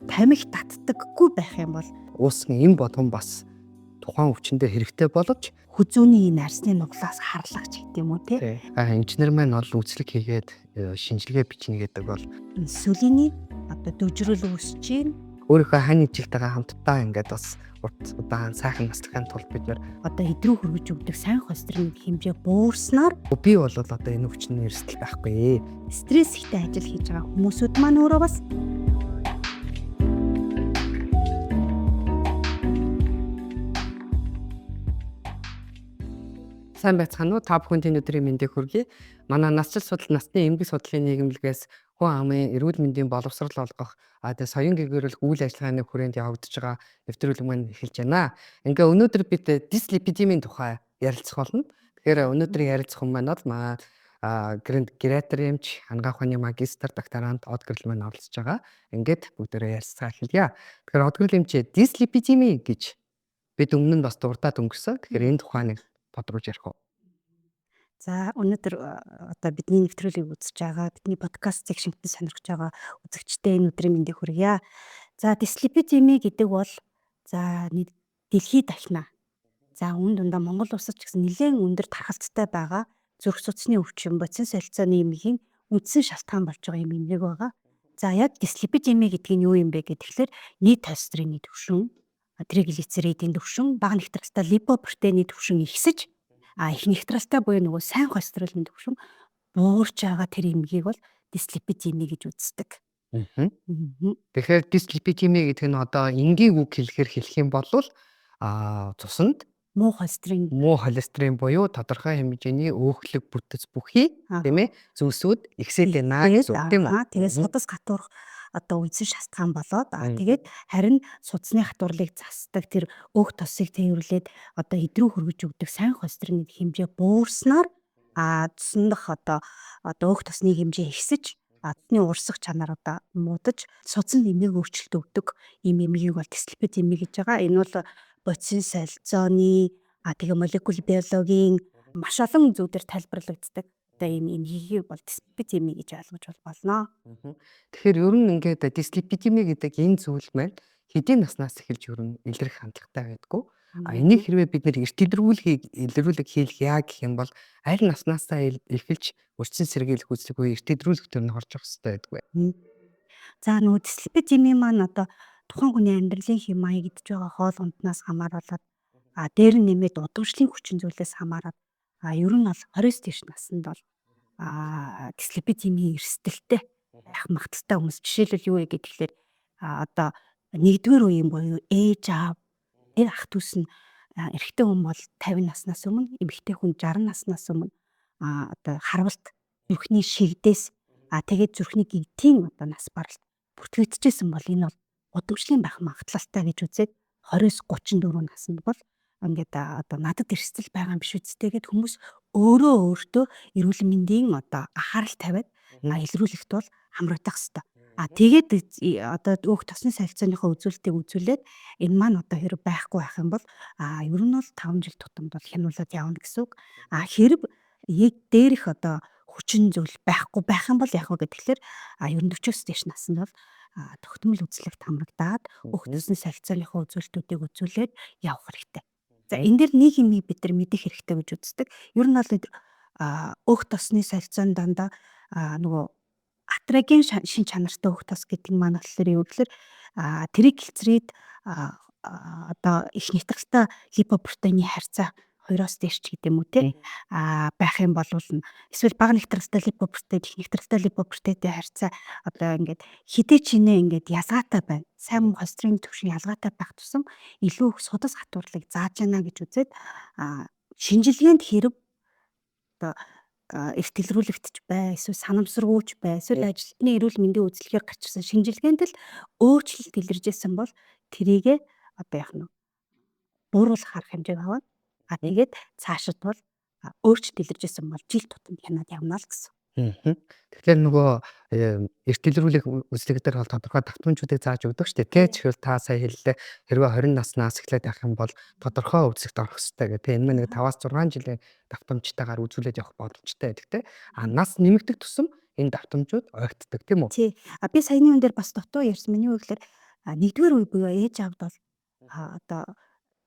тамхи татдаггүй байх юм бол Уусгийн эм болгон бас тухайн өвчнөд хэрэгтэй боловч хүзүүний нарсны нуглаас харлагч гэдэг юм уу те. инженер маань бол үзлэг хийгээд шинжилгээ бичнэ гэдэг бол Инсулины дөжрөл үүсэж чинь өөрийнхөө хань ижилтэйгээ хамтдаа ингээд бас урт удаан сайхан наслахын тулд бид нэр идрүү хөргөж өгдөг сайн холестерин хэмжээ буурснаар би бол одоо энэ өвчнөний эрсдэл байхгүй. стресс ихтэй ажил хийж байгаа хүмүүсүүд маань өөрөө бас Сайн байцгаана уу? Та бүхэнд энэ өдрийн мэндийг хүргэе. Манай насчил судал насны эмгэг судлалын нийгэмлэгээс хүн амын эрүүл мэндийн боловсрол олгох тэгээ соён гэгэрүүлэх үйл ажиллагааны хүрээнд явагдаж байгаа нэвтрүүлэг маань эхэлж байна. Ингээ өнөөдөр бид дислипидемийн тухай ярилцах болно. Тэгэхээр өнөөдрийн ярилцах хүн маань бол гериатрийн анагаах ухааны магистр докторант од гэрэл маань оролцож байгаа. Ингээд бүгдээрээ ярилцгаа эхэлье. Тэгэхээр од гэрэл эмч дислипидеми гэж бид өмнө нь бас дурдаад өнгөрсөн. Тэгэхээр энэ тухай нэг бодруулж ярих уу? За өнөөдөр бидний нэвтрүүлгийг үзэж байгаа, бидний подкастыг шингэн сонирхож байгаа үзэгчдээ энэ өдрийн мэндийг хүргье. За дислипидеми гэдэг бол дэлхийд дахина. За үүн дундаа Монгол улсад ч гэсэн нэлээд өндөр тархалцтай байгаа зүрх судасны өвчин, бодис солилцооны эмгийн үндсэн шалтгаан болж байгаа юм эмнэлэг байгаа. За яг дислипидеми гэдэг нь юу юм бэ гэхээр нийт холестерины түвшин, триглицеридийн түвшин, бага нэгтралтай липопротеины түвшин ихсэж их нэгтралтай буюу нөгөө сайн холестеролын түвшин буурч байгаа тэр эмгийг бол дислипидеми гэж үздэг. Тэгэхээр дислипидеми гэдэг нь одоо энгийн үг хэлэх юм бол цуснд муу холестерин буюу тодорхой хэмжээний өөхлөг бүтэц бүхий тийм ээ зүйлсүүд ихсээд байна гэсэн үг тийм үү? Тэгээд судас хатуурах үндсэн шалтгаан болоод тэгээд харин судасны хатуурлыг засдаг тэр өөх тосыг тээвэрлээд идрүү хөргөж өгдөг сайн холестерины хэмжээ буурснаар цусндах өөх тосны хэмжээ ихсэж цусны урсгах чанар муудаж судас нь эмийг өөрчлөлт өгдөг ийм эмгийг бол дислипидеми гэж байгаа. Энэ бол бодисын солилцооны тэгээ молекул биологийн маш олон зүйлээр тайлбарлагддаг. Энэ эмгийг бол дислипидеми гэж ойлгож болно. Тэгэхээр ер нь ингээд дислипидеми гэдэг энэ зүйл маань хэдийн наснаас эхэлж ер нь илэрх хандлагатай байдгүй. Энийг хэрвээ бид нэр эрт илрүүлэг хийх яа гэх юм бол аль наснаасаа эхэлж урьдчилан сэргийлэх үзлэг буюу эрт илрүүлэх төр нь хорж явах хэрэгтэй байдгүй. За нөгөө дислипидеми маань тухайн хүний амьдралын хэм маяг идж байгаа хоол унднаас хамааруулаад дээр нь нэмээд удамшлын хүчин зүйлээс хамаарат ер нь бол 20-с дээш наснд бол дислипидемийн эрсдэлтэй байх магадaltaй хүмүүс. Жишээлбэл юу вэ гэхээр нэгдүгээр үеийн буюу ээж аав ах дүүс нь эрэгтэй хүн бол 50 наснаас өмнө, эмэгтэй хүн 60 наснаас өмнө харвалт зүрхний шигдээс тэгээд зүрхний гидийн нас баралт бүртгэгдчихсэн бол энэ бол удамшлын байх магадлалтай гэж үзээд 20-с 34 наснд бол ингээд надад эрсдэл байгаа юм биш үсттэй гэд хүмүүс өөртөө эрүүл мэндийн анхаарал тавиад илрүүлэхт бол хамрагдах хэрэгтэй. Тэгээд өөх тосны солилцооныхоо үзүүлэлтийг үзүүлээд энэ маань хэрэг байхгүй байх юм бол ер нь бол 5 жил тутамд бол хянуулаад явна гэсэн үг. Хэрэг дээрх хүчин зүйл байхгүй байх юм бол яг уу гэхээр ер нь 40-с дээш наснд бол тогтмол үзлэгт хамрагдаад өөх тосны солилцооныхоо үзүүлэлтүүдийг үзүүлээд явах хэрэгтэй. За энэ дэр нэг юм бид нар мэдэх хэрэгтэй гэж үздэг. Ер нь бол өөх тосны солилцоонд дандаа нөгөө атроген шин чанартай өөх тос гэдэг маань болохоор юу гэхээр триглицерид их нэгтралтай липопротеины харьцаа 2-оос дээш ч гэдэг юм уу те байх юм бол эсвэл бага нэгтралтай липопротеин их нэгтралтай липопротеиний харьцаа ингээд хідээ чинээ ингээд ялгаатай байна. Сайн холестерин түвшин ялгаатай байх тусам илүү их судас хатуурлыг зааж яана гэж үзээд шинжилгээнд хэрэг эрт илрүүлэгдэж бай, эсвэл санамсаргүйч бай, эсвэл ажилтны эрүүл мэндийн үзлэгээр гарч ирсэн шинжилгээнд л өөрчлөлт илэрж исэн бол тэрийгэ бууруулах арга хэмжээг аваад тэгээд цаашид бол өөрчлөлт илэрж исэн бол жил тутамд хянаад явна л гэсэн. Тэгэхээр нөгөө эрт илрүүлэх үзлэг дээр бол тодорхой давтамжуудыг зааж өгдөг шүү дээ. Тэгэхээр та сая хэллээ хэрвээ 20 наснаас эхлээд явах юм бол тодорхой үзлэгт орох хэрэгтэй гэх. Энэ нэг 5-6 жилийн давтамжтайгаар үзүүлээд явах боломжтой байдаг те. Нас нэмэгдэх тусам энэ давтамжууд ойгддаг тийм үү? Тий. Би саяны үн дээр бас дутуу ярьсан. Миний үгээр нэгдүгээр үе буюу ээж аавд бол одоо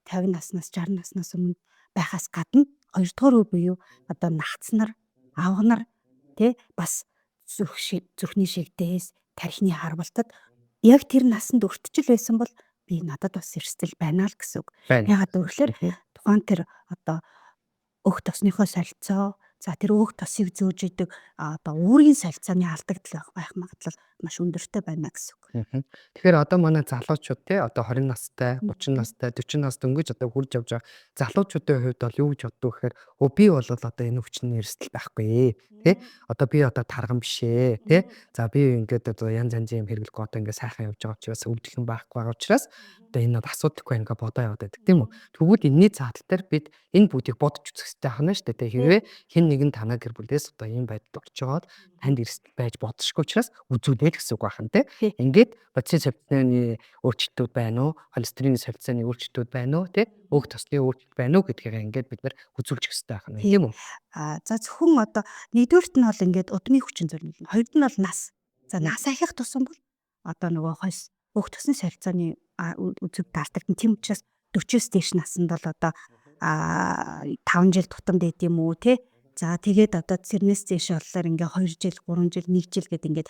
50 наснаас 60 наснаас өмнө байхаас гадна хоёрдугаар үе буюу одоо нагц нар, авга нар тий бас зүрхний шигдээс, тархины харвалтад яг тэр насанд өртөжл байсан бол би надад бас эрсдэл байна л гэсэн үг. Ягаад гэвэл тухайн тэр одоо өг тосныхоо солилцоо, за тэр өг тосыг зөөж идэг одоо үүргийн солилцооны алдагдал байх магадлал маш өндөртэй байна гэсэн үг. Тэгэхээр одоо манай залуучууд те одоо 20 настай, 30 настай, 40 нас дөнгөж одоо хурж явж байгаа залуучуудын хувьд бол юу гэж боддог гэхээр би бол одоо энэ өвчний эрсдэл байхгүй тий. Одоо би одоо тарган биш ээ тий. За би ингээд одоо янз янзын юм хэрэглэхгүй одоо ингээд сайхан явж байгаа учраас өвдөх юм байхгүй байгаа учраас одоо энэ бол асуудалгүй ингээд бодоо яваад байдаг тийм үү. Тэгвэл энэний заатал дээр бид энэ бүдийг бодож үзэх хэрэгтэй ахна шүү дээ. Хэрвээ хэн нэгэн танаа гэр бүлээс одоо ийм байдалд орчоод танд эрсдэл байж бодсошгүй учраас үзүүлээ гэсэн үг байна тий. Ингээд бодисын солилцооны өөрчлөлтүүд байна уу? Холестерины солилцооны өөрчлөлтүүд байна уу? Тэ? Өг тосны өөрчлөлт байна уу гэдгийг ингээд бид нар үзүүлчих хэрэгтэй байна тийм үү? За зөвхөн одоо нэгдүгüрт нь бол ингээд удмын хүчин зүйлнэ. Хоёрд нь бол нас. За нас ахих тусам бол одоо нөгөө хойс өг тосны солилцооны үзэг даалтагдана. Тийм учраас 40-с дээш наснд бол одоо 5 жил тутамд байд юм уу те. За тэгээд одоо цэрнээс дээш боллоор ингээ 2 жил, 3 жил, 1 жил гэдэг ингээд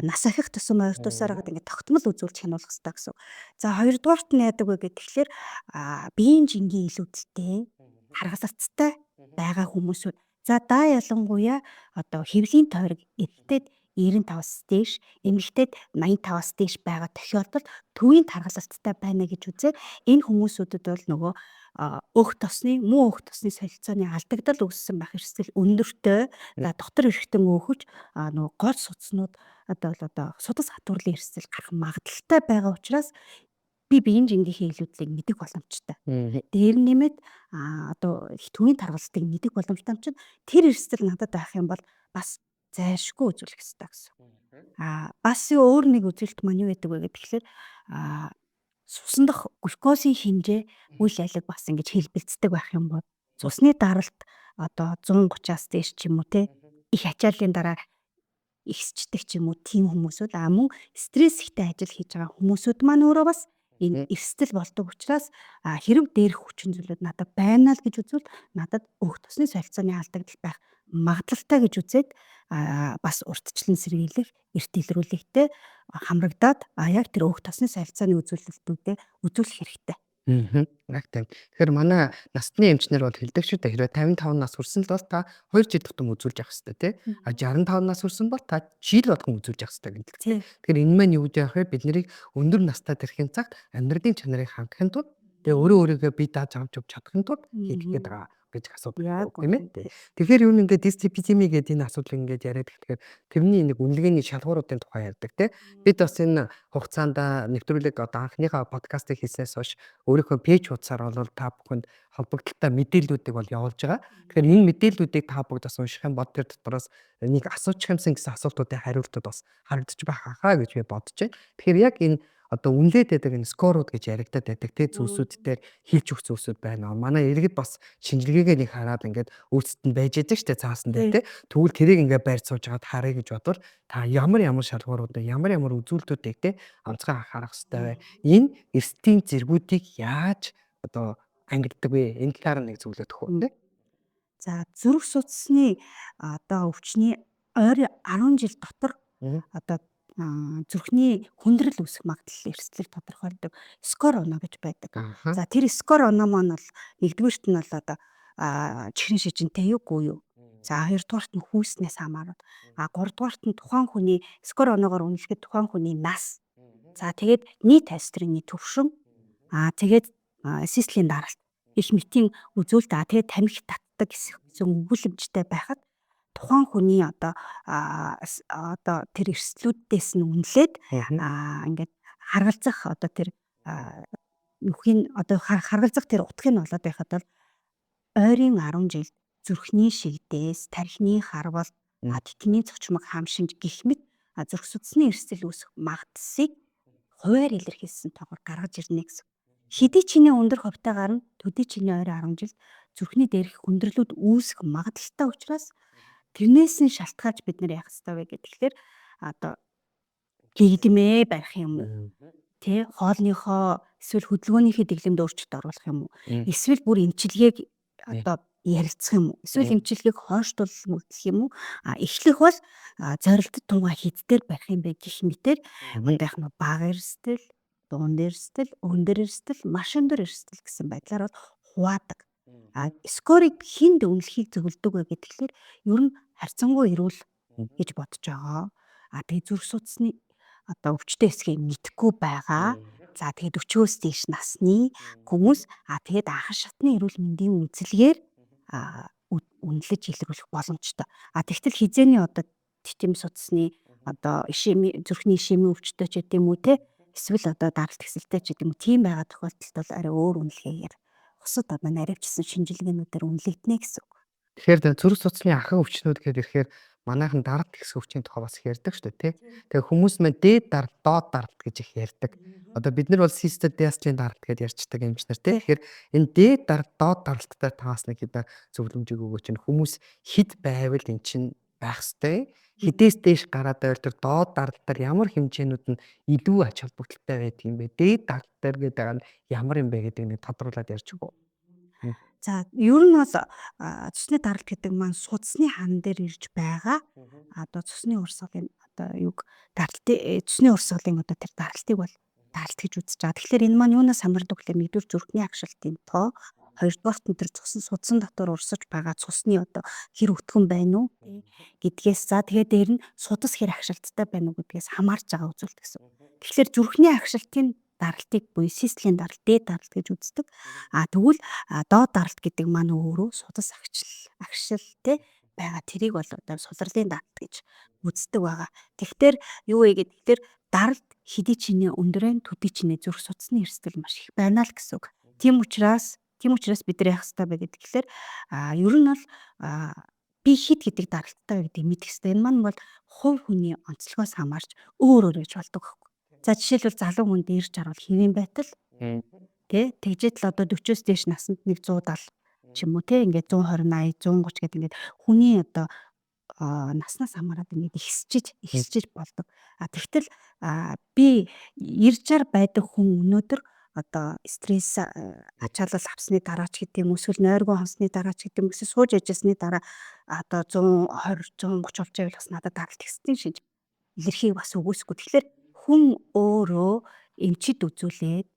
нас ахих тусам ойр тусаар хагаад ингээ тогтмол үзүүлж хянуулах хэрэгтэй гэсэн. За хоёрдугаарт нь яадаг вэ гэхээр биеийн жингийн илүүдэлтэй харгасацтай байгаа хүмүүсүүд. За даа ялангуяа одоо хэвлийн тойрог эртээд 95-аас дээш, эмэгтэйд 85-аас дээш байгаа тохиолдолд төвийн тархалцтай байна гэж үзээд энэ хүмүүсүүдэд бол нөгөө өг тосны солилцооны алдагдал үүссэн байх эрсдэл өндөртэй. За дотор эргэтэн өөхөж нөгөө гол судснууд одоо судас хатуурлын эрсдэл гарах магадaltaй байгаа учраас би биеийн жингийнхээ илүүдлийг мэдэх боломжтой. Дээр нэмээд одоо их төвийн тархалтыг мэдэх боломжтой юм чинь тэр эрсдэл надад байх юм бол бас зайлшгүй үзүүлэх хэрэгтэй гэсэн. Бас өөр нэг үзүүлэлт маань юу гэдэг вэ гэхээр цусан дах глюкозын хэмжээ үйл ялэг бас ингэж хэлбэлцдэг байх юм бол цусны даралт одоо 130-аас дээш ч юм уу те их ачааллын дараа ихсчдэг ч юм уу тийм хүмүүсүүд мөн стресс ихтэй ажил хийж байгаа хүмүүсүүд маань өөрөө бас энэ эрсдэл болдог учраас хэрэг дээрх хүчин зүйлүүд надад байна л гэж үзвэл надад өг тосны солилцооны алдагдал байх магадлалтай гэж үзээд бас урьдчилан сэргийлэх, эрт илрүүлэхтэй хамрагдаад яг тэр өг тосны солилцооны үзүүлэлтүүдээ үзүүлэх хэрэгтэй. Яг тийм. Тэгэхээр манай насны эмчнэр бол хэлдэг шүү дээ. Хэрвээ 55 нас хүрсэн л бол та 2 жил тутам үзүүлж явах хэрэгтэй тий. 65 нас хүрсэн бол та жил болгон үзүүлж явах хэрэгтэй гэдэг. Тэгэхээр энэ маань юу гэж яах вэ? Бид нарыг өндөр настай тэрхийн цагт амьдралын чанарыг хангахын тулд тэгээ өөрийгөө бие дааж авч чадахын тулд хийх гээд байгаа гэж асуудал тийм ээ. Тэгэхээр юу нэгэ дистепизими гэдэг энэ асуудал ингээд яриад тэгэхээр тэрний нэг үнэлгээний шалгууруудын тухай ярьдаг тий. Бид бас энэ хугацаанд нэвтрүүлэг одоо анхныхаа подкастыг хийснээс хойш өөрийнхөө пэйж хуудасаар бол та бүхэнд холбогдолтой мэдээллүүдийг бол явуулж байгаа. Тэгэхээр энэ мэдээллүүдийг та бүгд бас унших юм бол тэр дотроос нэг асуучих юмсан гэсэн асуултуудын хариултууд бас харагдаж байх хаа гэж би бодож байна. Тэгэхээр яг энэ одоо үнэлээд байдаг энэ скорууд гэж яригадад байдаг тий зүйлсүүд дээр хийлж өгөх зүйлсүүд байна. Манай иргэд бас шинжилгээгээ нэг хараад ингээд өөрсдөд нь байж байгаа шүү дээ цаасан дээр тий. Тэгвэл тэрийг ингээд байр сууж хагаад харъя гэж бодвол та ямар шалгуурууд ямар үзүүлэлтүүдийг тий онцгой анхаарах хэрэгтэй вэ? Энэ эрсдлийн зэргүүдийг яаж одоо ангиддаг вэ? Энэ талаар нэг зөвлөд өгөх үү? За зүрх судасны одоо өвчний ойр 10 жил дотор одоо зүрхний хүндрэл үүсэх магадлал эрсдлийг тодорхойлдог скор оноо гэж байдаг. За тэр скор оноо маань бол нэгдүгээрт нь бол одоо чихрийн шижинтэй юугүй юу? За хоёрдугаарт нь хүүснээс хамаарат. Гуравдугаарт нь тухайн хүний скор оноогоор үнэлэхэд тухайн хүний нас. За тэгээд нийт холестерины төвшин. Тэгээд систлийн даралт. Их мэтийн үзүүлэлт тэгээд тамхи татдаг гэсэн өгүүлэмжтэй байхад тухайн хүний одоо тэр эрсдлүүдээс нь үнэлээд ингээд харгалзах одоо тэр нүхийн одоо харгалзах тэр утгыг нь болоод байхад бол ойрын 10 жил зүрхний шигдээс, тархины харвал, титмийн цочмог хамшинж гэх мэт зүрх судасны эрсдэл үүсэх магадлалыг хуваар илэрхийлсэн тоогоор гаргаж ирнэ гэсэн. Хэдий чиний өндөр хувьтай гарна, төдий чиний ойр 10 жил зүрхний дээрх хүндрэлүүд үүсэх магадлалтай учраас тэрнээс нь шалтгаалж бид нар яах ёстой вэ гэхээр одоо гэгдмээ барих юм уу? тий хоолныхоо эсвэл хөдөлгөөнийхөө дэглэмд өөрчлөлт оруулах юм уу? Мм. Эсвэл бүр эмчилгээг одоо ярилцах юм уу? Эсвэл эмчилгээг хойштуулах юм уу? Эхлэх бол зорилттой тунгаа хиддээр барих юм бэ гэх мэтэр одоо яг нь бага эрсдэл, дунд эрсдэл, өндөр эрсдэл, маш өндөр эрсдэл гэсэн байдлаар бол хуваадаг. Скорыг хинд үнэлэхийг зөвлөдөг вэ гэхэлэр ер нь харьцангуй эрүүл гэж бодож байгаа. Тэгээ зүрх судасны одоо өвчтөе эсхийг мэдэхгүй байгаа. За тэгээд 40-өөс дээш насны хүмүүс тэгээд анхан шатны эрүүл мэндийн үзэлгээр үнэлж илрүүлэх боломжтой. Тэгтэл хизээний одоо титэм судасны одоо зүрхний ишемийн өвчтөй ч гэдэм үү те эсвэл одоо даралт хэсэлтэй ч гэдэм үү тийм байгаа тохиолдолд бол арай өөр үнэлгээгээр бусад одоо наривчсан шинжилгээнүүдээр үнэлэгдэнэ гэсэн үг. Тэгэхээр зүрх судасны ахын өвчнүүд гэхээр ихээр манайхан даралт хэсэг өвчний тухай бас их ярьдаг шүү дээ, тий. Тэгээ хүмүүс маань дээд даралт, доод даралт гэж их ярьдаг. Одоо бид нар бол систем диастлийн даралт гэж ярьждаг эмч нар, тий. Тэгэхээр энэ дээд даралт, доод даралттай таас нэг хэдэн зөвлөмжийг өгөөч нь хүмүүс хэд байвал эн чинь байх ёстой. Хэдээс дээш гараад байвал тэр доод даралтаар ямар хэмжээнүүд нь илүү ач холбогдолтой байдаг юм бэ? Дээд даралт дээр гэдэг нь ямар юм бэ гэдэг нэг тодруулаад ярьж өгөө. За ер нь бол цусны даралт гэдэг маань судасны хан дээр ирж байгаа. Одоо цусны урсгалын одоо юг даралтын цусны урсгалын одоо тэр даралтыг бол даралт гэж үзэж байгаа. Тэгэхээр энэ маань юунаас хамаардаг вэ? Нэгдүгээр зүрхний агшилтын тоо, хоёрдугаарт нь тэр цусан дотор урсаж байгаа цусны одоо хэр өтгөн байна уу гэдгээс тэгээд дээр нь судас хэр агшилттай байна уу гэдгээс хамаарж байгаа үзүүлэлт гэсэн. Тэгэхээр зүрхний агшилтын даралтыг буюу систлийн даралт, дээд даралт гэж үздэг. Тэгвэл доод даралт гэдэг маань өөрөө судас агшил те байгаа. Тэрийг бол одоо сулралын даралт гэж үздэг байгаа. Тэгэхээр юу вэ гэхээр даралт хэдий чинээ өндөрэн төдий чинээ зүрх судасны эрсдэл маш их байна л гэсэн үг. Тийм учраас бид нар яах ёстой бэ гэхээр ер нь бол би хэд гэдэг даралттай гэдэг мэдэх ёстой. Энэ маань бол хувь хүний онцлогоос хамаарч өөр өөр гэж болдог байхгүй. За жишээлбэл залуу хүн дээр жаргал хэвэн байтал тий тэгжээд л одоо 40-оос дээш наснд нэг 170 ч юм уу тий ингээд 120 80 130 гэдэг ингээд хүний одоо наснаас хамаарат ингээд ихсэж болдог. Тэгтэл би 90-60 байдаг хүн өнөөдөр одоо стресс ачаалал авсны дараа ч гэдэм үү эсвэл нойргоо хонсны дараа ч гэдэм үү эсвэл сууж яжсны дараа одоо 120 130 болж байвал бас надад даралт ихсдэн шинж илэрхийг бас үгүйсэхгүй. Тэгэхээр хүн өөрөө эмчид үзүүлээд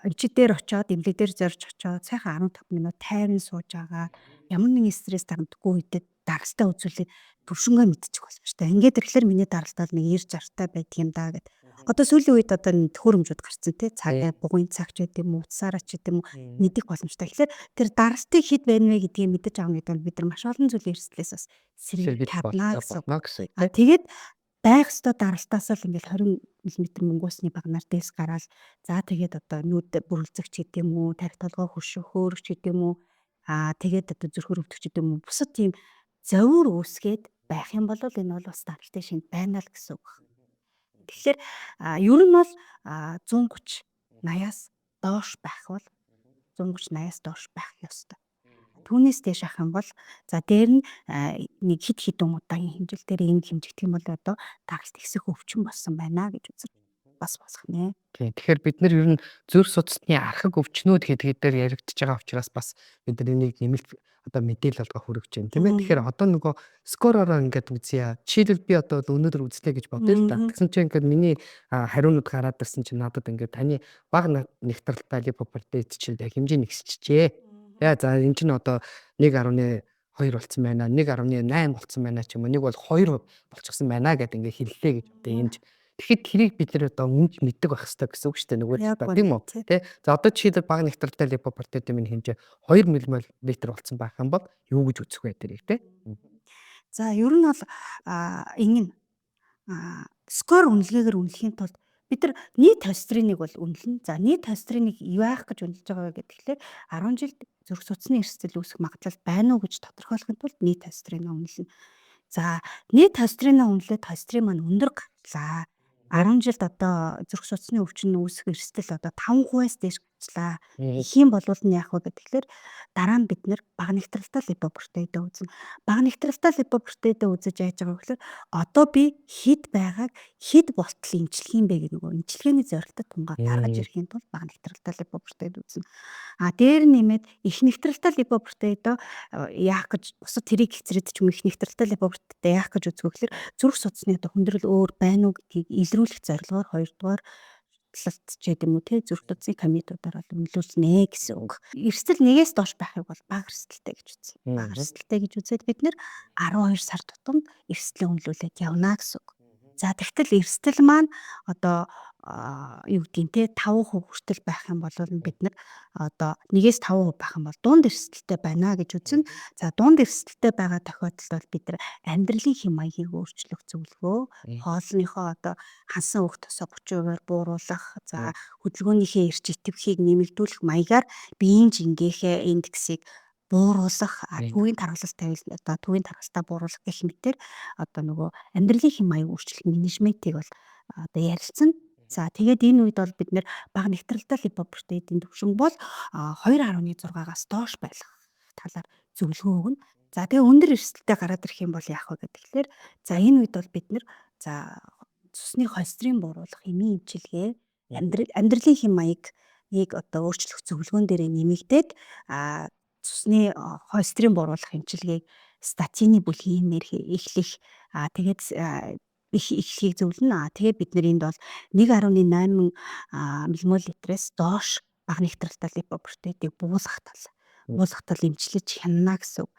эмчид дээр очиод эмнэлэг дээр зорж очиод сайхан 15 минут тайван сууж байгаа ямар нэгэн стресс дарамтгүй үедээ даралтаа үзүүлээд төвшнгөө мэдчих боломжтой. Ингээд ирэхлээр миний даралтаа нэг 90 60-тай байдаг юм даа гэд. Одоо сүүлийн үед одоо төхөөрөмжүүд гарцсан тий цаг бугын цагч гэдэг юм уу утсаараа ч гэдэг юм уу мэдэх боломжтой. Тэгэхээр тэр даралтыг хэд байна вэ гэдгийг мэдэж авах гэдэг нь бид нар маш олон зүйлийн эрсдлээс бас сэргийлж чадна гэсэн. Тэгээд байх ёстой даралтаас л ингээл 20 мм мөнгөсний багнаар дээс гараад тэгээд одоо нүд бүрэлзэгч гэдэг юм уу тарих толгой хөөрөгч гэдэг юм уу тэгээд одоо зүрхөр өвдөгч гэдэг юм уу бусад тийм зовир үүсгээд байх юм бол энэ бол бас даралтын шинж байна л гэсэн үг. Тэгэхээр ер нь бол 130 80-аас доош байх бол 130 80-аас доош байх ёстой. Түүнээс дээш ах юм бол дээр нь нэг хид хідэн удаагийн хэмжээл дээр энд хэмжигдэх юм бол одоо даралт ихсэх өвчин болсон байна гэж үзэж бас болох нэ. Тэгэхээр бид нар ер нь зүрх судасны архаг өвчнүүд гэдгээр дээр яригдж байгаа учраас бас бид нар энийг нэмэлт одоо мэдээлэл олгох хүрэж байна тийм ээ. Тэгэхээр одоо нөгөө скоророо ингээд үзье. Жишээлбэл би одоо өнөөдөр үзлээ гэж бодъё л да. Тэгсэн чинь ингээд миний хариунууд гараад ирсэн чинь надад ингээд таны бага нэгтралтай липопортит чинь хэмжээ нэгсчихжээ. За энэ чинь одоо 1.2 болцсон байна. 1.8 болцсон байна ч юм уу. Нэг бол 2 болчихсон байна гэдэг ингээд хэллээ гэж одоо энд. Тэгэхэд тэрийг бид нэр одоо үнж мэддэг байх хэрэгтэй гэсэн үг шүү дээ нөгөө л тийм үү тий. За одоо жишээлбэл бага нэгтралтай липопортитын хэмжээ 2 мм болцсон байх юм бол юу гэж үзэх вэ тэрийг тий. За ер нь бол ингэн скор үнэлгээгээр үнэлэхийн тулд бид нар нийт холестериныг бол үнэлнэ. За нийт холестериныг яах гэж үнэлж байгаа вэ гэхээр 10 жилд зүрх судасны эрсдэл үүсэх магадлал байна уу гэж тодорхойлохын тулд нийт холестеринаа үнэлнэ. За нийт холестеринаа үнэлээд холестерин маань өндөр гартлаа. 10 жилд одоо зүрх судасны өвчин үүсэх эрсдэл одоо 5%-аас дээш болцлаа. Их юм бол нь яах вэ гэхээр дараа нь бид нэр бага нэгтрэлтэй липопротеидээ үзнэ. Бага нэгтрэлтэй липопротеидээ үзэж яаж байгаа вэ гэхээр одоо би хэд байгааг хэд болтол эмчлэх юм бэ гэх нөгөө эмчилгээний зорилттой тунгаа гаргаж ирэхийн тулд бага нэгтрэлтэй липопротеид үзнэ. Дээр нэмээд их нэгтрэлтэй липопротеидоо яах гэж бусад тэрийг хэцрээд ч юм их нэгтрэлтэй липопротеидээ яах гэж үзэх вэ гэхээр зүрх судасны одоо хүндрэл өөр байна уу гэдгийг илрүүлэх зорилгоор хоёрдугаар талалт ч гэдэм үү те зүрх судасны комитуудаар бол нөлөөлнө гэсэн үг. Эрсдэл нэгээс доош байхыг бол бага эрсдэлтэй гэж үзье. Бага эрсдэлтэй гэж үзээд бид нэр 12 сар тутам эрсдлээ үнэлүүлээд явна гэсэн үг. За тэгтэл эрсдэл маань одоо юу гэдгийг те 5% хүртэл байх юм бол бид нар одоо 1-5% байх юм бол дунд эрсдэлтэй байна гэж үзнэ. За дунд эрсдэлтэй байгаа тохиолдолд бол бид нар амьдралын хэм маягийг өөрчлөх зөвлөгөө, хоолныхоо одоо хансан өөх тосоо 30%-аар бууруулах, за хөдөлгөөнийхөө эрч итэвхийг нэмэгдүүлэх маягаар биеийн жингээхээ индексийг бууруулах, төвийн тархалт тавил одоо төвийн тархалтаа бууруулах гэх мэтээр одоо нөгөө амьдралын хэм маяг өөрчлөх менежментийг бол одоо ярилцсан. За тэгээд энэ үед бол бид нэр бага нэгтрэлтэй липопротеидын түвшин бол 2.6-аас доош байх талаар зөвлөгөө өгнө. За тэгээ өндөр эрсдэлтэй гараад ирэх юм бол яах вэ гэхээр за энэ үед бол бид нэр за цусны холестерин бууруулах эмийн эмчилгээ, амьдралын хэм маягийг одоо өөрчлөх зөвлөгөөн дээр нэмэгдээд цусны холестерин бууруулах эмчилгээг статины бүлгийнээр эхлэх тэгээд эхлэхийг зөвлөнө. Тэгээ бид нар энд бол 1.8 ммол/литрээс доош бага нэгтрэлтэй липопротеидыг буулгах тал эмчилж хянана гэсэн үг.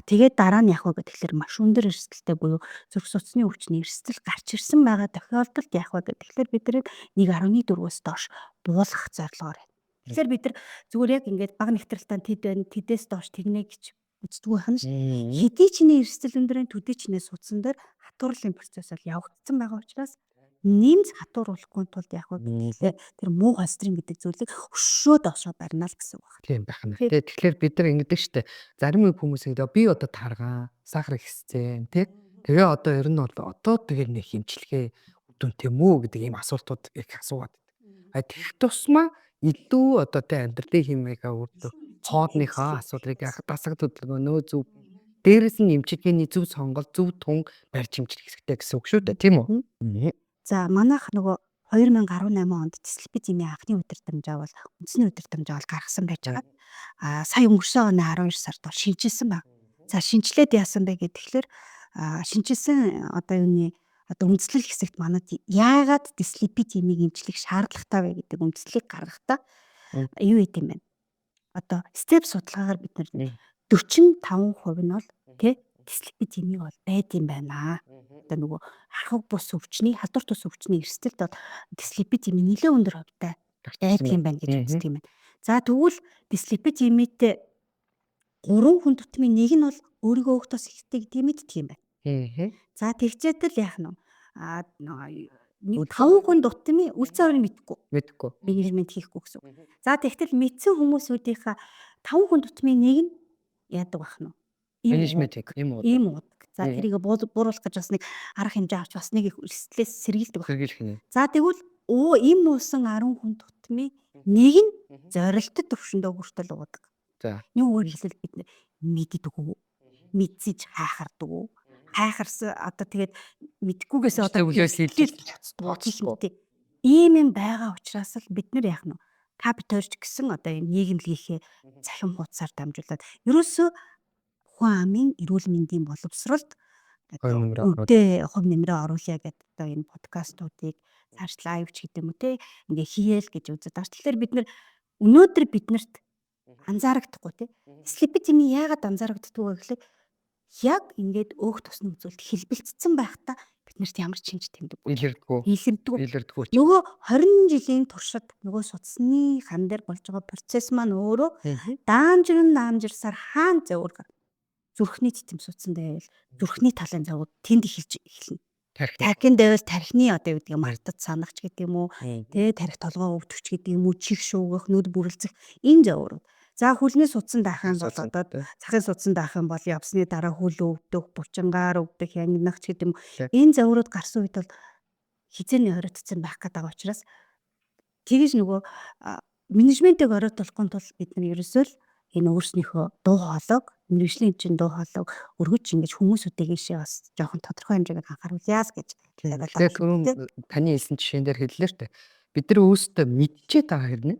Тэгээд дараа нь яах вэ гэхээр маш өндөр эрсдэлтэй буюу зүрх судасны өвчний эрсдэл гарч ирсэн байгаа тохиолдолд яах вэ гэхээр бид нар 1.4-өөс доош буулгах зорилгоор байна. Тэгэхээр бид нар зүгээр яг ингээд бага нэгтрэлтэй тэд байна, тэдээс доош тэгнэ гэж үздэг байна ш. Хэдий чиний эрсдэл өндөр, төдий чиний судсан дээр хатуурлын процесс бол явагдсан байгаа учраас нэмж хатууруулахгүй тулд яах вэ гэхээр тэр муу холестерин гэдэг зүйлийг өшөө доошоо барина л гэсэн үг байна. Тийм байх нь. Тэгэхээр бид нар ингэдэг штэ. Зарим хүмүүс ингэдэг би одоо таргаан, сахар ихссэн тий. Тэгээ одоо ер нь бол одоо тэгээ нэг хэмжлэгээ үдүн тийм үү гэдэг ийм асуултууд их асуугаад байдаг. Тэгэх тусмаа илүү одоо тий амьдралын хэмээгээ өөртөө хоодныхоо асуудлыг дасаг хөдөлгөөнөө зөв дээрээс нь эмчилгээний зөв сонголт, зөв тун барьж хэмжих хэрэгтэй гэсэн үг шүү дээ, тийм үү? За манайх нөгөө 2018 онд дислипидемийн анхны удирдамжаа бол үндэсний удирдамжаа бол гаргасан байж байгаа. Сая өнгөрсөн оны 12 сард бол шинжилсэн баг. За шинжилээд яасан бэ гэхээр шинжилсэн одоо юуны одоо үндэслэл хэсэгт манад яагаад дислипидемийг эмчлэх шаардлагатай вэ гэдэг үндэслэлийг гаргахдаа юу гэдэг юм бэ? Одоо степ судалгаагаар бид нар 45% нь бол тий дислипидемик бол байд юм байна. Одоо нөгөө хархаг бус өвчний, халдвар тус өвчний эрсдэлд бол дислипидеми нэлээд өндөр хувьтай байдаг юм байна гэж үздэг юм байна. За тэгвэл дислипидемитэй 3 хүн тутмын нэг нь бол өөрийгөө өөх тос ихтэй гэдгийг мэддэг юм байна. За тэгчээтэл яах нь вэ? 5 хүн тутмын үлцэн орыг мэдхгүй. Менежмент хийхгүй гэсэн үг. За тэгтэл мэдсэн хүмүүсүүдийнхаа 5 хүн тутмын нэг нь яадаг байх нь вэ? Менежмент ийм уу. За тэрийг бууруулах гэж бас нэг арга хэмжээ авч бас нэг их эрсдлээс сэргийлдэг байна. За тэгвэл ийм нуусан 10 хүн тутмын нэг нь зорилттой төвшөндөө хүртэл уудаг. За. Нүгээр хэлбэл бид мэддэг үү? Мэдсэж хайхардаг уу? Хайхарсан одоо тэгээд мэдгүйгээс одоо хэлж ийм юм байгаа учраас л бид нар яах нь капиталч гэсэн одоо энэ нийгэмлэгийнхээ цахим хуудасаар дамжуулаад ерөөсөө хүн амын эрүүл мэндийн боловсролд хувь нэмрээ оруулъя гэдэг одоо энэ подкастуудыг цааш лайв ч гэдэг юм уу те ингээ хийгээл гэж үздэг. Тэгэхээр бид нар өнөөдөр биднэрт анзаарагдахгүй те дислипидеми яагаад анзаарагддгүй вэ гэхлээр яг ингээд өөх тосны үзүүлэлт хэлбэлцсэн байхдаа биднэрт ямар чинж тэмдэг илэрдэггүй. Нөгөө 20 жилийн туршид нөгөө судасны хан дээр болж байгаа процесс маань өөрөө даамжирсаар хаан зөөр зүрхний цэцэм судсан дэвэл зүрхний талын завууд тэнд эхэлж эхэлнэ. Тархин дэвэл тархины одоо юу гэдэг мартад санагч гэдэг юм уу тэ тархи толгоо өвдөгч гэдэг юм уу чих шүүгэх нүд бүрэлцэх энэ зөөрүүд. За хүлний судсан дахин бол одоо цахын судсан дахин бол явсны дараа хүл өвдөх, бучингаар өвдөх, янгинах ч гэдэг юм. Энэ зөөрүүд гарсан үед бол хизээний хориодцсон байх гэдэг учраас тэгэж нөгөө менежментийг оройтуулахгүй тул бид нар ерөөсөө л энэ өөрснийхөө дуу хоолойг мэрэгжлийн чинь дуу хоолойг өргөж ингэж хүмүүсүүдийг ийшээ бас жоохон тодорхой хэмжээгээр анхааруулъяас гэж Тэгээ тавиулаад түрүүн байна. таны хэлсэн жишээн дээр хэллээ шүү дээ. Бид нар өөрсдөө мэдчихэд байгаа хэрнээ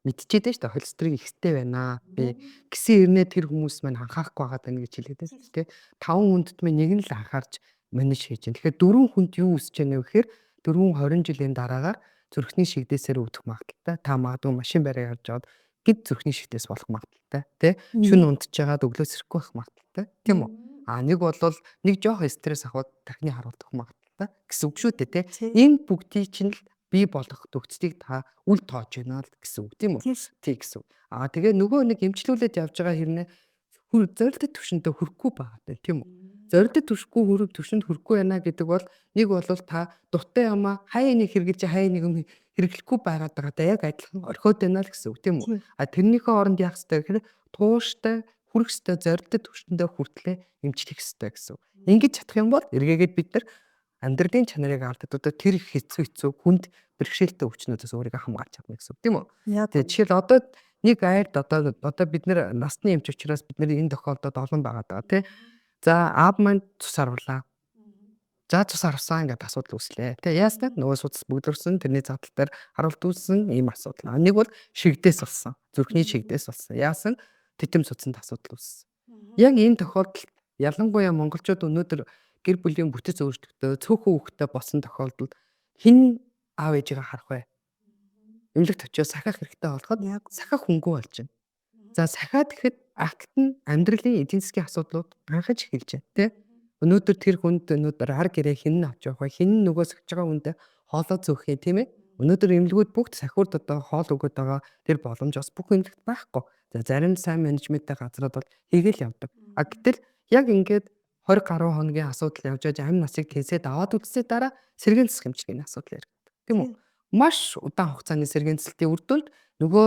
мэдчихэд шүү дээ. Холестерин ихтэй байна. Би гэсэн хэрнээ тэр хүмүүс маань анхаарахгүй байгаа даа гэж хэлээд байна шүү дээ. 5 хүндэд минь нэг нь л анхаарч менеж хийж байна. Тэгэхээр 4 хүнд юу үсэж байна вэ гэхээр 4 20 жилийн дараагаар зүрхний шигдээсээр өвдөх магадaltaй. Та магадгүй машин бариа явж аваад гид зүрхний шигдээс болох магадaltaй. Тэ? Шүн унтчихагаад өглөөс ирэхгүй байх магадaltaй. Тийм үү? Нэг болвол нэг жоох стресс авахд дахны харуулдах магадaltaй гэсэн үг шүү дээ, тэ. Энэ бүгдийг чинь л бий болгох төгсдгийг та үл тоож байна л гэсэн үг, тийм үү? Тий гэсэн үг. Тэгээ нөгөө нэг эмчлүүлээд явж байгаа хэрнээ зорилттой түвшиндээ хүрэхгүй байгаа дээ, тийм үү? Зорилттой түвшинд хүрэхгүй байна гэдэг бол нэг бол та дуттай ямаа хаяа нэг хэрэгжилж хаяа нэг юм хэрэглэхгүй байгаад байгаатай яг адилхан орхиод байна л гэсэн үг, тийм үү? Тэрнийхээ оронд яах ёстой гэхээр тууштай хүрэх ёстой зорилттой түвшиндээ хүртлээ эмчлэх ёстой гэсэн үг. Ингэж чадах юм бол эргээгээд бид нар амьдралын чанарыг алдаад одоо тэр их хэцүү хүнд бэрхшээлтэй өвчнүүдээс өөрийгөө хамгаалж чадна гэсэн үг, тийм үү? Тэгээ жишээл одоо нэг айлд одоо бид нар насны эмч учраас бид нар энэ тохиолдолд олон байгаа даа тий. За аав маань цус харуулаа. За цус харсан ингээд асуудал үүслээ. Тэ яаснаа нөгөө судас бүгдөрсөн тэрний задлал дээр харуулт үүссэн ийм асуудал. Нэг бол шигдээс болсон. Зүрхний шигдээс болсон. Яасан титэм судаснд асуудал үүссэн. Яг энэ тохиолдолд ялангуяа монголчууд өнөөдөр гэр бүлийн бүтэц өөрчлөлтөө цөөхөн хүүхдтэй болсон тохиолдолд хэн аав ээжигээ харах вэ? Эмнэлэгт очиод сахиах хэрэгтэй болоход сахиах хөнгөө болж байна. За сахиад гэхэд акт нь амьдралын эдийн засгийн асуудлууд гаргаж эхэлж байна тий. Өнөөдөр тэр хүнд өнөөдөр ар гэрээ хэн нь авч явах вэ? Хэн нь нөгөө сахиж байгаа хүндээ хоолоо зөөх юм тийм ээ? Өнөөдөр эмнэлгүүд бүгд сахиурд одоо хоол өгöd байгаа тэр боломж бас бүх эмнэлэгт байхгүй. За зарим сайн менежменттэй газрууд бол хийгээл явдаг. Гэтэл яг ингээд 20 гаруй хоногийн асуудал явж байгаа амь насыг тэнцээд аваад үтсээ дараа сэргээн засах хэмжээний асуудал яригддаг. Тийм үү? Маш удаан хугацааны сэргээн засалтын үр дүнд нөгөө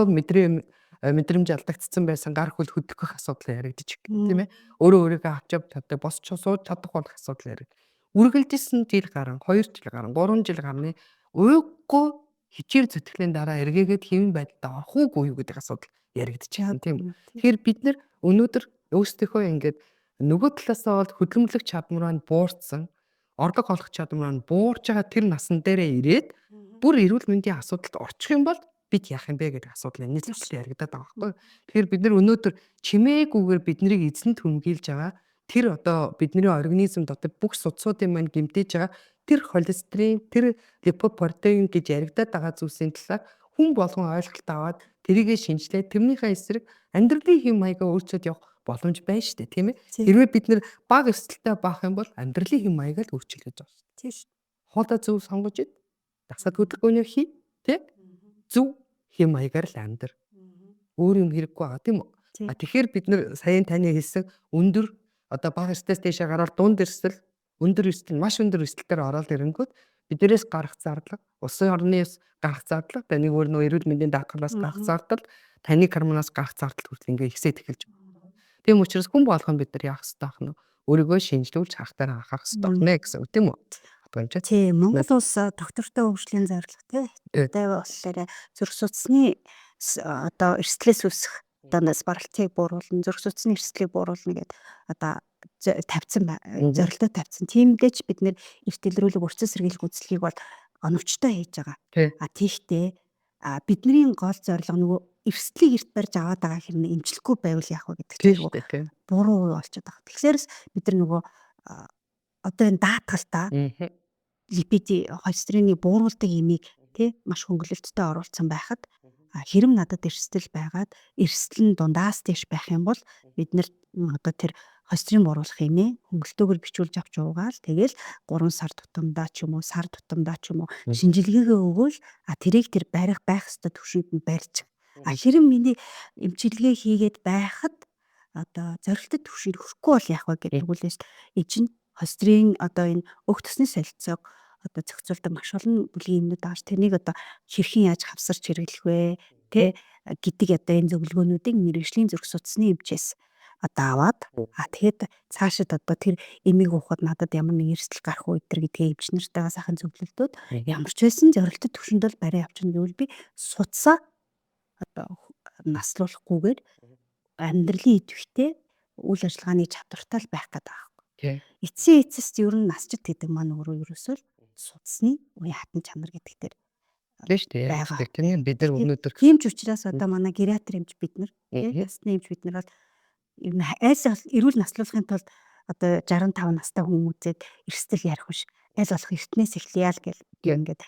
мэдрэмж алдагдсан байсан гар хөл хөдлөх асуудал яригдчих гэх тийм ээ. Өөрийгөө авч явж чаддаг, босч сууж чадах болох асуудал яриг. Үргэлжилсэн жил гарan, 2 жил гарan, 3 жил гарны уйггүй хичээл зүтгэлийн дараа эргээгээд хэвэн байдалд орох уугүй юу гэдэг асуудал яригдчих юм тийм үү. Тэгэхээр бид нар өнөөдөр өөрсдийнхөө ингээд нөгөө талаасаа бол хөдөлмөрлөх чадвар маань буурсан, орлого олох чадвар маань буурж байгаа тэр насан дээрээ ирээд бүр эрүүл мэндийн асуудалд орчих юм бол бид яах юм бэ гэдэг асуудал энэ зөвхөн яригадаад байгаа байхгүй. Тэгэхээр бид нар өнөөдөр чимээгүйгээр биднийг эзэнд хүмгийлж байгаа тэр одоо бидний организм дотор бүх судсуудын маань гэмтэж байгаа тэр холестерин, тэр липопротеин гэж яригадаад байгаа зүйлсийн талаар хүн болгон ойлголт аваад тэрийгэ шинжилээд тэрнийхээ эсрэг амьдралын хэм маягаа өөрчилж явах боломж байна шүү дээ, тийм ээ. Хэрвээ бид нэр бага эрсдэлтэй баах юм бол амьдралын хэм маягаа л өөрчилж байгаа шүү дээ. Тийм шүү. Хоолой зөв сонгож ид, дасаад хөдөлгөөний хий, тийм зөв хэм маягаар л амьдр. Өөр юм хэрэггүй байгаа тийм үү? Тэгэхээр бид нар саяын таны хэлсэн өндөр одоо бага эрсдэлээс дэше гараад дунд эрсдэл, өндөр эрсдэл, маш өндөр эрсдэлээр ороод ирэнгүүт биднээс гарах зардал, улсын орны гарах зардал, нэг өөр нөө эрүүл мэндийн даатгалаас гарах зардал, таны гормоноос гарах зардал хүртэл ингээ ихсээд эхэлж байна. Тийм учраас хүн болгон бид нар яах ёстой ах нь өөрийгөө шинжилүүлж харахтаар анхаарах ёстой байна гэсэн үг тийм үү? Тийм Монгол улс доктортой хөгжлийн зорилготой болохоор зүрх судасны одоо эрсдлээс үүсэх одоо спиралтыг бууруулна, зүрх судасны эрсдлийг бууруулна гэдэг одоо тавьсан зорилтоо тавьсан. Тиймдээч бид нэр эрт илрүүлэг урьдчилан сэргийлэх үйлчлэгийг бол оновчтой хийж байгаа. Тийштэй бидний гол зорилго нөгөө эрсдлийг эрт барьж аваад байгаа хэрнээ эмчлэхгүй байвал яах вэ гэдэг чинь буруу болчиход байгаа. Тэгэхээр бид нар нөгөө одоо энэ даатгалтаа липидийн холестерины бууруулдаг ямиг тий маш хөнгөлөлттэй оруулсан байхад хэрэм надад эрсдэл байгаад эрсдэл нь дундаас дэш байх юм бол бид нэр одоо тэр холестерин бууруулах юмээ хөнгөлтөөгөр бичүүлж авч уугаал тэгэл 3 сар тутамдаа ч юм уу сар тутамдаа ч юм уу шинжилгээгээ өгөөл тэрийг тэр барих байх ёстой төвшөнд нь барьж хэрэм миний эмчилгээ хийгээд байхад одоо зорилттой төвшөнд хүрэхгүй бол яах вэ гэдэг өгүүлээс чинь холестерин одоо энэ өөх төсний солилцоог одоо зохицуулдаг маш олон бүлгийн юмнууд байгаа ш. Тэрнийг одоо хэрхэн яаж хавсарч хэрэглэх вэ? Тэ гэдэг одоо энэ зөвлөгөөнүүдийг мэрэгжлийн зүрх судасны эмчээс одоо аваад тэгэхэд цаашид одоо тэр эмийг уухад надад ямар нэг эрсдэл гарах уу гэдгээ эмч нартайгаа сайхан зөвлөлдөөд ямар ч байсан зорилттой төвшөнд бол барай авчна гэвэл би судсаа одоо наслуулахгүйгээр амьдралын идэвхтэй үйл ажиллагааны чадвартай л байх гэдэг аахгүй. Тий. Эцсийн эцэст ер нь насчид гэдэг маань өөрөө ерөөсөө судасны үе хатан чанар гэдэг дээр Тий шүү дээ. байгаа. Тийм бид нар өнөөдөр Тийм ч учраас одоо манай гериатр эмч бид нар насны эмч бид нар бол ер нь аль эрүүл наслуулахын тулд одоо 65 настай хүн үзээд эрсдэл ярих биш. Аль болох эртнээс эхлэе л гэл ингээд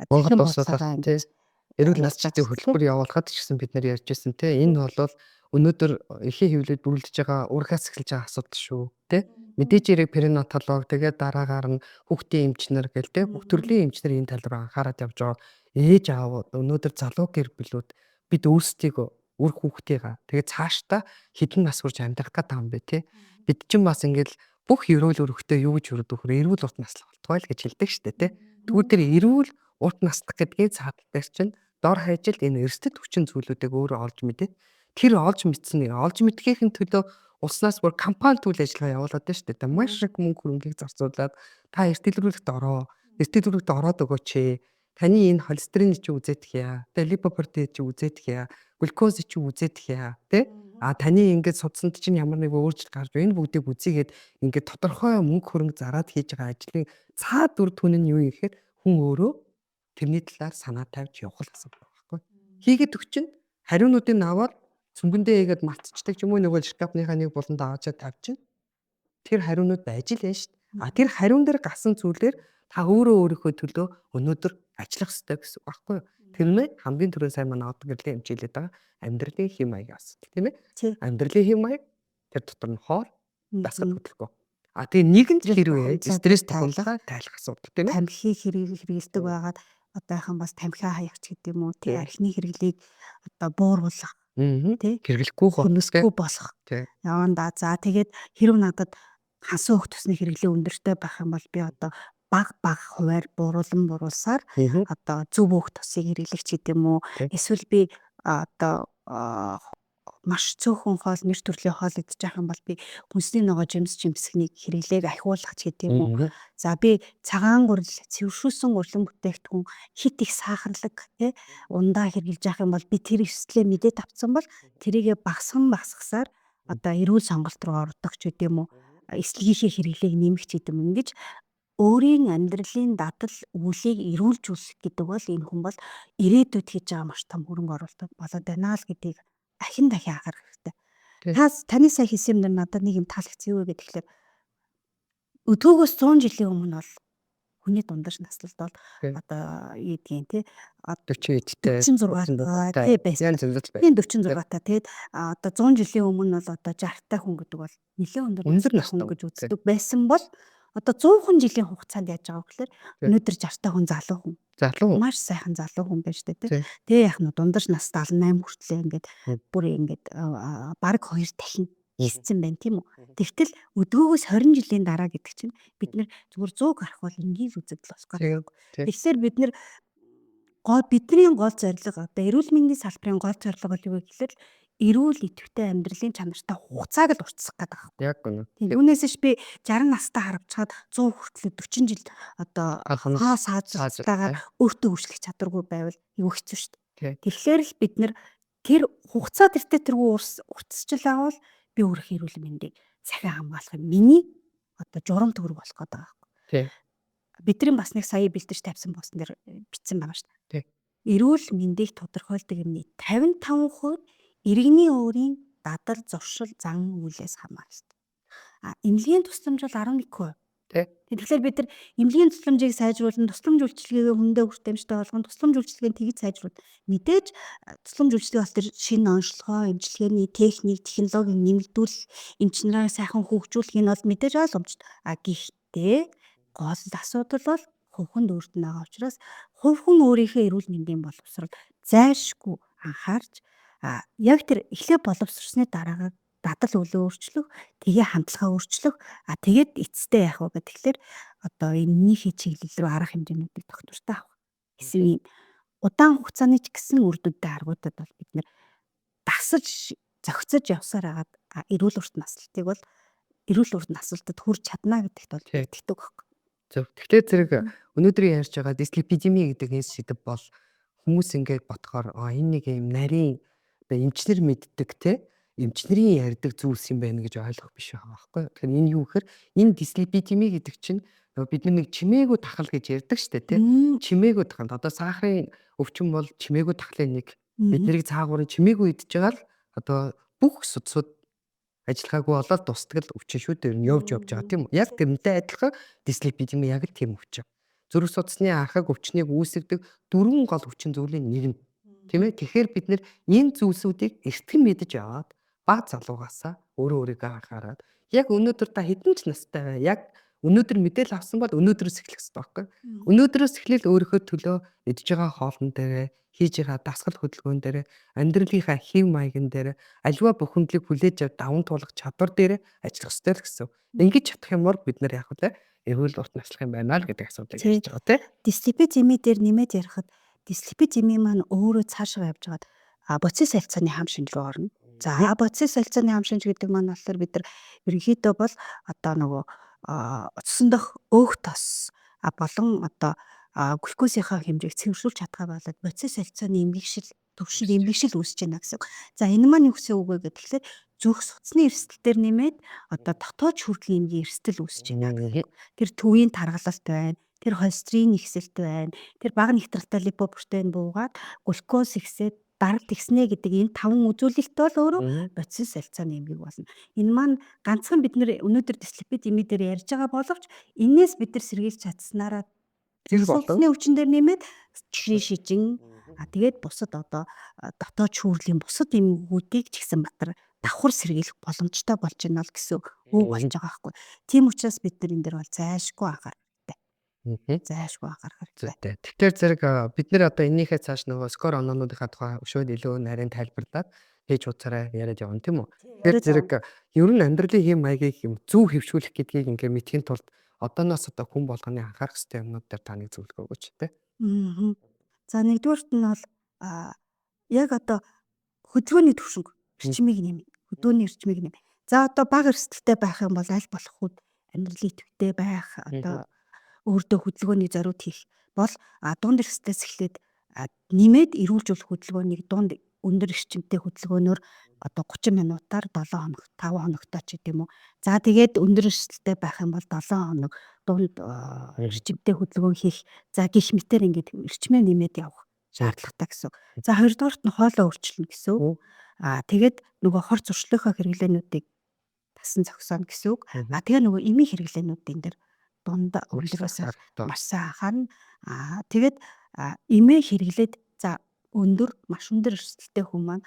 Монгол цахим улсаас бодлогоо тий эрүүл нас чиглэлийн хөтөлбөр явуулахад ч гэсэн бид нар ярьж байсан тий энэ бол өнөөдөр эхийн хөвлөд бүрэлдэж байгаа ургаас эхэлж байгаа асуудал шүү тий мэдээж хэрэг перинатолог тэгээд дараагаар нь хүүхдийн эмчнэр гэл тий бүх төрлийн эмчнэр энэ тал руу анхаарат явж байгаа ээж аав өнөөдөр залуу гэр бүлүүд бид өөрсдийгөө үр хүүхдийгаа тэгээд цаашдаа хэдэн нас хүрч амьдрах гэдэг юм бэ тий бид чинь бас ингээл бүх эрүүл өрхтөө юу гэж хүрдэг вөхөр эрүүл урт наслах болтугай л гэж хэлдэг шүү дээ тий тэгвэл тэр эрүүл урт наслах гэдгийг цаатдаг чинь дор хаяжилт энэ эрсдэд хүчин зүйлүүдийг өөрөө олж мэдээ. Тэр олж мэдсэн олж мэдхийн төлөө улснаас бүр компани үйл ажиллагаа явуулаад байна шүү дээ. Маш их мөнгө хөрөнгийг зарцуулаад та эртэлрүүлэгт ороо. Эртэлрүүлэгт ороод өгөөч ээ. Таны энэ холестерин чи үзээд хьяа. Тэгээ липопротеин чи үзээд хьяа. Глюкоз чи үзээд хьяа. Тэ? А таны ингээд судсанд чинь ямар нэг өөрчлөлт гарч энэ бүгдийг үзьгээд ингээд тодорхой мөнгө хөрөнгө зараад хийж байгаа ажлын цаад үр дүн нь юу юм гэхээр хүн өөрөө тэрний талаар санаа тавьж явах асуудал байхгүй. Хийгээд өгчин хариунуудыг аваад цүнгэндээ хийгээд мартчихдаг ч юм уу нөгөө шкафныхаа нэг буланд аваачаа тавьчин. Тэр хариунууд байж л байна шүү дээ. А тэр хариун дээр гасан зүйлээр та өөрийнхөө төлөө өнөөдөр ажиллах ёстой гэсэн үг байхгүй юу? Тэр нэ хамгийн түрүү сайн манай одод гэрлээ хэмжээлээд байгаа амьдралын хэм маягийн асуудал тийм ээ. Амьдралын хэм маяг тэр дотор нь хоол дасгал хөдөлгөөн. А тэгээ нэгэн л хэрвээ стресс тохиолдол тайлах асуудал тийм ээ. Тамхи хэрэгэлдэг байгаад одоохан бас тамхиа хаягч гэдэг юм уу тий архины хэрэглийг одоо бууруулах тий хэрэглэхгүй хөнөсгүй болох. Яванда за тэгээд хэрв надад хансан хөх тусны хэрэглээ өндөртэй байх юм бол би одоо баг хуваар бууруулсаар одоо зөв хөх тусыг хэрэглэгч гэдэг юм уу эсвэл би одоо маш цөөхөн хоол нэр төрлийн хоол идэж байгаа юм бол би хүнсний ногоо жимсхнийг хэрэглээг ахиулах ч гэдэг юм уу. За би цагаан гурил цэвэршүүлсэн урлан бүтээгдэхүүн хит их сахарлаг тий ундаа хэрэглэж байгаа юм бол би тэр эрсдлээ мэдээд авцсан бол тэрийгэ багасгасаар одоо эрүүл сонголт руу ордог ч гэдэг юм уу. Эслэгийнхээ хэрэглээг нэмэх ч гэдэг юм ингэж өөрийн амьдралын дадал үүлийг эрүүлжүүлэх гэдэг бол энэ хүн бол ирээдүйд хийж байгаа маш том хөрөнгө оруулалт болоод байна л гэдгийг дахин анхаарах хэрэгтэй. Таны сая хэлсэн юм надад нэг юм таалагдсан юу гэдэг тэгэхээр өдгөөс 100 жилийн өмнө бол хүний дундаж наслалт бол одоо ийдгийн тий 40-тэй 46 тий байсан. Тийм 46 та тэгээд одоо 100 жилийн өмнө бол одоо 60-тай хүн гэдэг бол нэлээд өндөр настай хүн гэж үздэг байсан бол одоо 100 жилийн хугацаанд яаж байгаа вэ гэхээр өнөөдөр 60-тай хүн залуу хүн. Маш сайхан залуу хүн байж тээ тий. Тэгээ яг нь дундаж нас 78 хүртлээ ингээд бүр ингээд баг 2 дахин хийсэн байна тийм үү. Тэгтэл өдгөөгөөс 20 жилийн дараа гэдэг чинь бид нэр зүгээр 100 гарах бол энгийн л үзэгдэл босгоо. Тэгэхээр бид нэр бидний гол зорилго одоо эрүүл мэндийн салбарын гол зорилго бол юу вэ гэхээр эрүүл идэвхтэй амьдралын чанартай хугацааг л уртсах гэдэг байна. Яг гэнэ. Үүнээс ш би 60 настай харагчаад 100 хүртэл 40 жил одоо саазтайгаар өөртөө хүрчлэх чадваргүй байвал юу хэцүү шүү дээ. Тэгэхээр л бид нэр тэр хугацаа тэртээ тэргүй уртсчил авал би өөрийнхөө эрүүл мэндийг захин хамгаалах миний одоо журам төгрөг болох гэдэг байгаа байхгүй. Бидний бас нэг сая бэлдэж тавьсан постн дээр бичсэн байгаа шүү дээ. Эрүүл мэндийг тодорхойлдог юмны 55% иргэний өөрийн дадал, зуршил, зан үйлээс хамаарна. Эмнэлгийн тусламж бол 11%. Тэгэхээр бид нар эмнэлгийн тусламжийг сайжруулан, тусламж үйлчилгээгээ хүндээ хүртээмжтэй болгон, тусламж үйлчилгээнд тэгж сайжруулна. Мэдээж тусламж үйлчилгээ бол тэр шинэ онцлогоо, эмчилгээний техник, технологиг нэмэгдүүл, эмчнэрээ сайхан хөгжүүлэх нь бол мэдээж ойлгомжтой. Гэхдээ гол асуудал бол хувьд өөрт нь байгаа учраас хувьхан өөрийнхөө эрүүл мэндийн боловсрол зайлшгүй анхаарч яг тэр эхлээ боловсрсны дараагаар дадал өлөө өөрчлөх, тэгээ хандлагаа өөрчлөх, тэгээд эцэстээ яах вэ гэхээр одоо энэнийхээ чиглэл рүү арга хэмжээнүүдийг тогтвортой авах. Эсвэл удаан хугацааны ч гэсэн үр дүнтэй аргуудад бол бид нэр дасаж зохицож явсаар хагаад эрүүл урт наслалтыг бол эрүүл урт наслалтад хүрч чадна гэдэгт бол итгэдэг байхгүй. Зөв. Тэгэхээр зэрэг өнөөдрийн ярьж байгаа дислипидеми гэдэг энэ сэдв бол хүмүүс ингээд бодохоор энэ нэг юм нарийн одоо эмчнэр мэддэг те эмчнэрийн ярьдаг зүйлс юм байна гэж ойлгох биш байгаа байхгүй. Тэгэхээр энэ юу гэхээр энэ дислипидеми гэдэг чинь нөгөө бид нар нэг чимээгүй тахал гэж ярьдаг штэ те. Чимээгүй тахал одоо сахарын өвчин бол чимээгүй тахлын нэг бидний цаагуурын чимээгүй идж байгаа л одоо бүх судсууд ажиллахаагүй болоод дусдаг л өвчин шүү дээ. Явж байгаа тийм үү? Яг тэрнтэй адилхан дислипидеми яг л тийм өвчин. Зүрх судасны анхаг өвчнийг үүсгэдэг дөрвөн гол өвчин зүйлийн нэг нь. Тийм ээ? Тэгэхээр бид нэр энэ зүйлсүүдийг эртхэн мэдэж аваад баг залуугаасаа өөрөө өөрийгөө анхаарад яг өнөөдөр та хэдэн ч настай бай. Яг өнөөдөр мэдээлэл авсан бол өнөөдрөөс эхлэх хэрэгтэй байхгүй. Өнөөдрөөс эхлээл өөрийнхөө төлөө идж байгаа хоолн дээрээ хийж байгаа дасгал хөдөлгөөн дээрээ амьдралынхаа хэв маягн дээрээ аливаа бухимдлыг хүлээж авч даван туулах чадвар дээрээ ажиллах хэрэгтэй л гэсэн. Ингэж чадах юм бол бид нар яг үлээ эрүүл урт наслах юм байна л гэдэг асуудыг ярьж байгаа тийм. Дислипидеми дээр нэмээд ярихад дислипидеми маань өөрөө цаашаа явж байгаад боцис солилцооны хам шинж рүү орно. За боцис солилцооны хам шинж гэдэг маань болохоор бид нар ерөнхийдөө бол одоо нөгөө утсан дох өөх тос болон одоо глюкозынхаа хэмжээг цэвэршүүлж чадхаа болоод боцис солилцооны эмгэгшил төвшин эмгэгшил үүсэж байна гэсэн. За энэ маань юу гэсэн үг вэ гэхээр зүрх судасны эрсдэл дээр нэмээд одоо дотоод шүртлийн эмгийн эрсдэл үүсэж байна. Тэр төвийн таргалалт байна. Тэр холестерин ихсэлт байна. Тэр бага нэгтралтай липопротеин буугаад глюкоз ихсээд даралт ихснэ гэдэг энэ таван үзүүлэлт бол өөрөө боцис солилцооны эмгэг болно. Энэ маань ганцхан бид нэр өнөөдөр дислипидеми дээр ярьж байгаа боловч энээс бид нар сэргийлж чадсанараа Тэр судасны өвчин дээр нэмээд чихрийн шижин тэгээд бусад одоо дотоод шүүрлийн бусад эмгэгүүдийг ч гэсэн батар давхар сэргийлэх боломжтой болж байна л гэсэн үг болж байгаа байхгүй. Тийм учраас бид нар энэ дээр бол зайлшгүй анхаарах хэрэгтэй. Зайлшгүй анхаарах хэрэгтэй. Тэгэхээр зэрэг бид нэр одоо энийхээ цааш нөгөө скор оноонуудынхаа тухай өшөөд илүү нарийн тайлбарлаад хийж уцаараа яриад явна тийм үү. Тэгэхээр зэрэг ер нь амьдралын хэм маягийг юм зөв хөвшүүлэх гэдгийг ингээ мэдхийн тулд одооноос одоо хүн болгоны анхаарах ёстой юмнууд дээр таны зөвлөгөө өгөөч те. За нэгдүгээрт нь бол яг одоо хөдөлгөөний түвшинг эрчмийг нэмэ. Хөдөөний эрчмийг нэмэ. За одоо бага эрсдэлтэй байх юм бол аль болох хүд амьдралын идэвхтэй байх одоо өөртөө хөдөлгөөний зориуд хийх бол дунд эрсдлээс эхлээд нэмээд эрүүлжүүлэх хөдөлгөөнийг дунд өндөр эрчимтэй хөдөлгөөнөөр одоо 30 минутаар 7 хоног 5 хоногтой ч гэдэм үү. За тэгээд өндөр эрсдэлтэй байх юм бол 7 хоног дунд эрчимтэй хөдөлгөөн хийх. За гих мэтэр ингээд эрчмээ нэмээд явах шаардлагатай гэсэн. За хоёрдугаарт нь хоолоо өөрчлөнө гэсэн үг. Тэгээд нөгөө хор зуршлынхаа хэрэглээнүүдийг тасан зогсооно гэсэн үг. Тэгээ нөгөө эмийн хэрэглээнүүдийн дээр дунд өглөөс маш сайхан тэгээд эмээ хэрэглээд за өндөр маш өндөр эрсдэлтэй хүн маань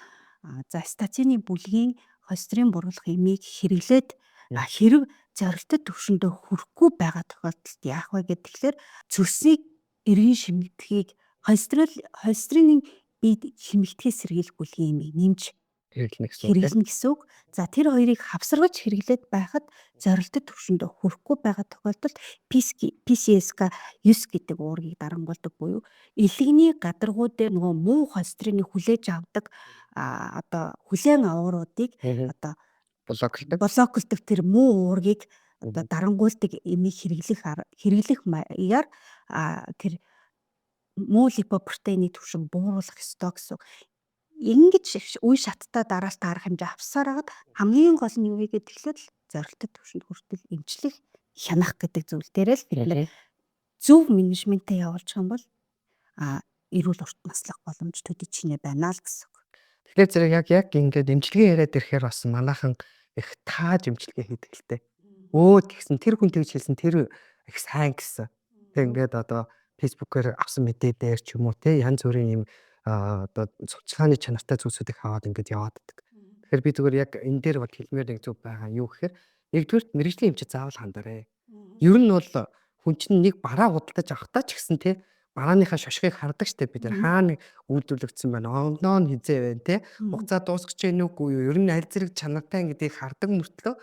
за статины бүлгийн холестерин буруулах эмийг хэрэглээд хэрэг зорилттой түвшиндээ хүрэхгүй байгаа тохиолдолд яах вэ гэхээр цөсийг эргэн шимэгдэхийг холестеринын бие шимэгдэхээс сэргийлэх бүлгийн эмийг нэмж хэрэглэнэ гэсэн үг. За тэр хоёрыг хавсаргаж хэрэглээд байхад зорилттой түвшиндээ хүрэхгүй байгаа тохиолдолд PCSK9 гэдэг уургийг дарангуулдаг буюу илэгний гадаргуу дээр нөгөө муу холестериныг хүлээж авдаг одоо хүлээн авааруудыг одоо блоклдог тэр муу уургийг одоо дарангуулдаг эмийг хэрэглэх маягаар тэр муу липопротеины түвшин бууруулах ёстой гэсэн. Ингэж үе шаттай дараалт арга хэмжээ авсаар хагаад хамгийн гол нь юу вэ гэхээр зорилттой түвшинд хүртэл эмчлэх хянах гэдэг зүйл дээрээ л бид нэр зөв менежментээ явуулж байгаа юм бол эрүүл урт наслах боломж төдий чинээ байна л гэсэн. Тэгэхээр зэрэг яг ингээд эмчилгээ яриад ирэхээр бас манайхан их тааж эмчилгээ хийдэг л дээ. Тэгсэн тэр хүн тэгж хэлсэн тэр их сайн гэсэн. Тэг ингээд одоо фэйсбүүкээр авсан мэдээ дээр ч юм уу те янз бүрийн юм одоо судалгааны чанартай зүйлсүүдийг хаваад ингээд яваад байдаг. Тэгэхээр би зүгээр яг энэ дээр бол хэлмээр нэг зөв байгаа юу гэхээр нэгдүгürt мэрэгжлийн эмчид заавал хандаарай. Ер нь бол хүн чинь нэг бараа худалдаж авахтаа ч гэсэн те барааныхаа шошгыг хардаг штеп бид нар хаана үйлдвэрлэгдсэн байна огноо нь хизээ байна те хугацаа дуусгаж гэнэ үгүй юу ер нь аль зэрэг чанартай гэдгийг хардаг мөртлөө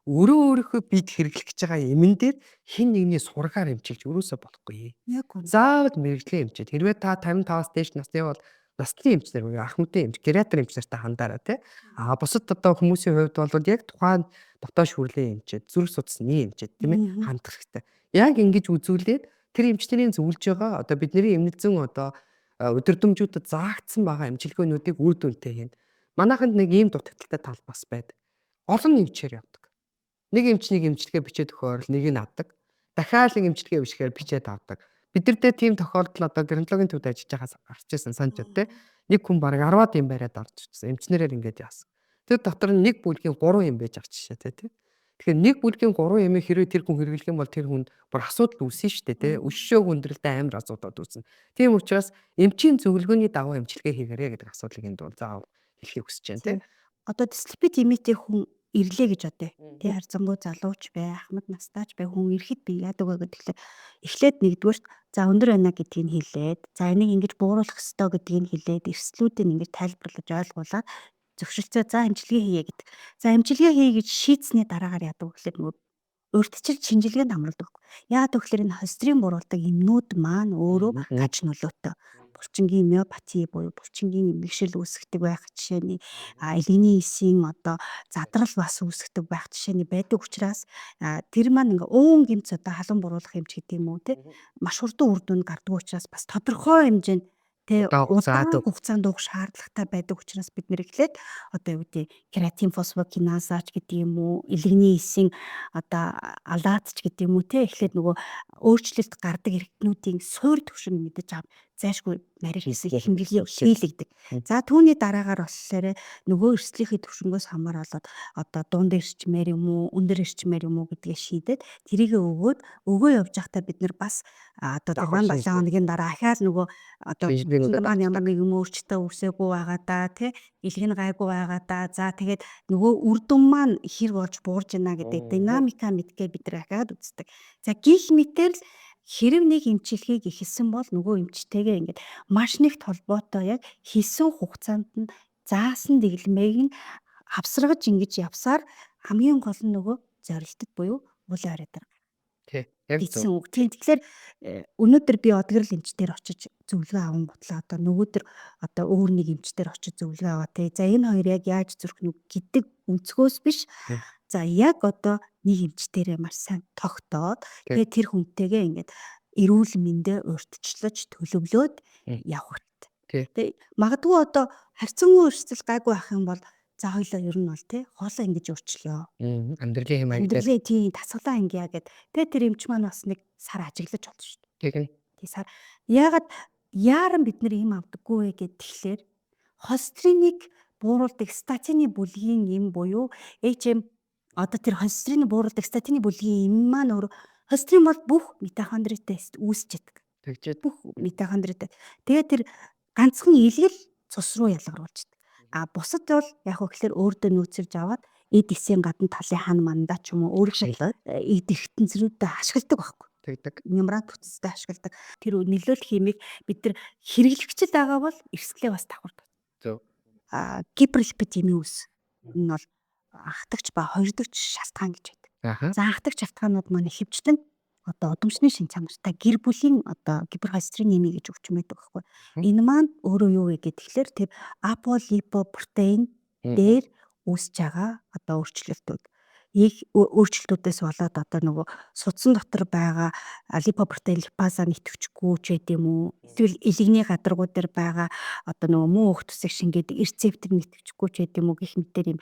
өөрийнхөө бид хэрэглэх гэж байгаа эмэн дээр хин нэгний сургаар эмчилж өрөөсөө болохгүй. Заавал мэрэгжлийн эмчид хэрвээ та 55-аас дээш насны бол насны эмчнэр буюу ах мэдээ эмч, гериатр эмчнэртэй хандаараа тий. Бусад одоо хүмүүсийн хувьд бол яг тухайн дотоод шүүрлийн эмчид, зүрх судасны эмчид тийм ээ хандах хэрэгтэй. Яг ингэж үзүүлээд тэр эмчнэрийн зөвлөж байгаа одоо бидний эмнэлзэн одоо өдөрдөмжүүдэд заагдсан байгаа эмчилгээнүүдийг үр дүнтэй хийн. Манайханд нэг ийм дутагдaltaй тал бас байдаг. Олон эмчээр явдаг. Нэг эмч нэг эмчилгээ бичээд өгөхөөр л нэгийг нь авдаг. Дахиад нэг эмчилгээ бичгээр бичээд авдаг. Бидэртээ тийм тохиолдол одоо геронтологийн төвд ажиллаж байхаас гарч ирсэн санаж бод те. Нэг хүн бараг 10-аад юм бариад орж ирсэн. Эмчнэрээр ингэж яасан. Тэр дотор нь нэг бүлгийн 3 юм байж ах жишээ те. Тэгэхээр нэг бүлгийн 3 ямыг хэрвээ тэр хүн хэрэглэх юм бол тэр хүнд бүр асуудал үүснэ шүү дээ те. Өшөө хүндрэлтэй амар асуудал үүснэ. Тийм учраас эмчийн зөвлөгөөний дагуу эмчилгээ хийгээрэй гэдэг асуудлыг энд бол заавал хэлхийг хүсэж байна те. Одоо дислипид эмээтэй хүн ирлээ гэж одоо тий харьцангуй залууч бай, ахмад настаач бай хүн ирэхэд би яадаг вэ гэхэлээ эхлээд нэгдүгээрт за өндөр байна гэдгийг нь хэлээд за энийг ингэж бууруулах ёстой гэдгийг нь хэлээд эрсдлүүдийг ингэж тайлбарлаж ойлгуулад зөвшөлтөө за эмчилгээ хийе гэдэг. За эмчилгээ хий гэж шийдсэний дараагаар яадаг вэ гэхэлээ нөгөө урьдчил шинжилгээнд хамруулдаг. Яагаад гэвэл энэ холестерин бууруулдаг эмнүүд маань өөрөө гач нөлөөтэй. Булчингийн миопати буюу булчингийн эмгэгшил үүсгдэг байх жишээний элегний эсийн одоо задрал бас үүсгдэг байх жишээний байдаг учраас тэр маань ингээ уун гэмц одоо халуун бууруулах эмч гэдэг юм уу те маш хурдан үр дүнд гардаг учраас бас тодорхой хэмжээнд тэ удаан хугацаанд уух шаардлагатай байдаг учраас бид нэр эхлээд одоо юу гэдэг кератин фосфокиназач гэдэг юм уу элегний эсийн одоо алаатч гэдэг юм уу те эхлээд нөгөө өөрчлөлт гардаг эрхтнүүдийн суур төвшин мэдэж ав зайшгүй нарийн хэсэг хэмжээ шийлэгдэг. За түүний дараагаар болохоор нөгөө эрсдлийнхээ төвшнгөөс хамааралаад одоо дунд эрчмээр юм уу өндөр эрчмээр юм уу гэдгээ шийдээд тэрийг өгөөд өгөө явж байхдаа бид нар бас одоо 6-7 хоногийн дараа ахаад нөгөө одоо маань ямар нэг юм өөрчлөлтөө үүсээгүй байгаа да тий илэг нь гайгүй байгаа да за тэгээд нөгөө үр дүн маань хэр болж буурж байна гэдэг динамика мэдгээ бид нар ахаад үздэг. За гих мэтэр л хэрэв нэг эмчилгээг ихэлсэн бол нөгөө эмчтэйгээ ингээд маш нэгт холбоотой яг хийсэн хугацаанд нь заасан дэглэмийг нь хавсаргаж ингэж явсаар хамгийн гол нь нөгөө зорилтод буюу улаан орой дээр тий яг бичсэн үг. Тэгэхээр өнөөдөр би одгорл эмчтэр очиж зөвлөгөө аван бодлоо. Одоо нөгөөдөр одоо өөр нэг эмчтэр очиж зөвлөгөө аваа тий. За энэ хоёр яг яаж зөрөх нүг гэдэг өнцгөөс биш. За яг одоо нэг эмчтэрээ маш сайн тогтоод тэгээ тэр хүнтэйгээ ингээд эрүүл мэндэ урьдчилж төлөвлөөд явах хэрэгтэй. Тэгээ магадгүй одоо харьцангуй өрсөлдөл гайгүй ах юм бол за хоёлоо ер нь бол тий хоолоо ингэж өөрчлөё. Амьдралын хэм маяг Амьдралын тий дасгалаа ингэя гэд тэр эмч маань бас нэг сар ажиглаж болно шүү дээ. Тий сар. Яагаад яаран бид нар ийм авдаггүй вэ гэд тэгэхээр холестериныг бууруулдаг статины бүлгийн эм буюу HM одоо тэр холестериныг бууруулдаг статины бүлгийн эм маань өөр холестерин бол бүх митохондритай үүсч яадаг. Бүх митохондритай. Тэгээ тэр ганцхан илгэл цус руу ялгаруулж бусад бол яг хөөхлөр өөртөө нөөцөлж аваад эд эсийн гадна талын хан мандаа ч юм уу өөрийнхөө эд эргэтэнцрүүдэд ашигладаг байхгүй. Тэгдэг. Мембран түтстэй ашигладаг. Тэр нөлөөлөх хэмийг бид нар хэрэглэгчд байгаа бол эрсдлээ бас давхардаг. Зөв. Гиперлипидемийн үс. Энэ бол анхдагч ба хоёрдогч шалтгаан гэж байдаг. За анхдагч шалтгаанууд маань ихэвчлэн одоо удамшны шин чанартай гэр бүлийн одоо гиперхолестеринемия гэж өвчмөд байгаа байхгүй. Энэ маань өөрөө юу вэ гэхээр тэр аполипопротеин дээр үүсэж байгаа одоо өөрчлөлтүүд. Өөрчлөлтүүдээс болоод одоо нөгөө судсан дотор байгаа липопротеин липазаа нэтгэвчгүй ч гэдэм үү. Эсвэл элегний гадаргуу дээр байгаа одоо нөгөө муу өх төсөг шингээд рецептор нэтгэвчгүй ч гэдэм үү гэх мэтэр юм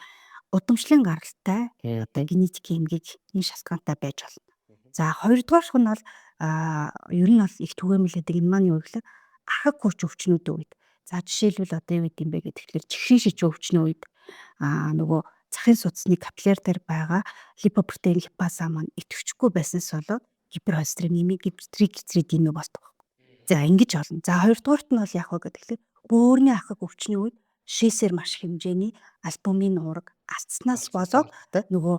удамшлын гаралтай одоо генетик эмгэг энэ шалтгаантай байж болно. За хоёрдугаарх нь бол ер нь бол их түгээмэлэдэг энэ маань юу гэхээр архаг хурц өвчнүүд үед. За жишээлбэл одоо юу гэдэм бэ гэхээр чихрийн шиж өвчнөө үед нөгөө захын судасны капилляр дээр байгаа липопротеин липаза маань идэвхжихгүй байснаас болоод гиперхолестеринемия гипертриглицеридемия болдог. За ингэж олно. За хоёрдугаарт нь бол яг хөө гэхээр бөөрийн архаг өвчнөө үед шээсээр маш хэмжээний альбумин уураг алдснаас болоод нөгөө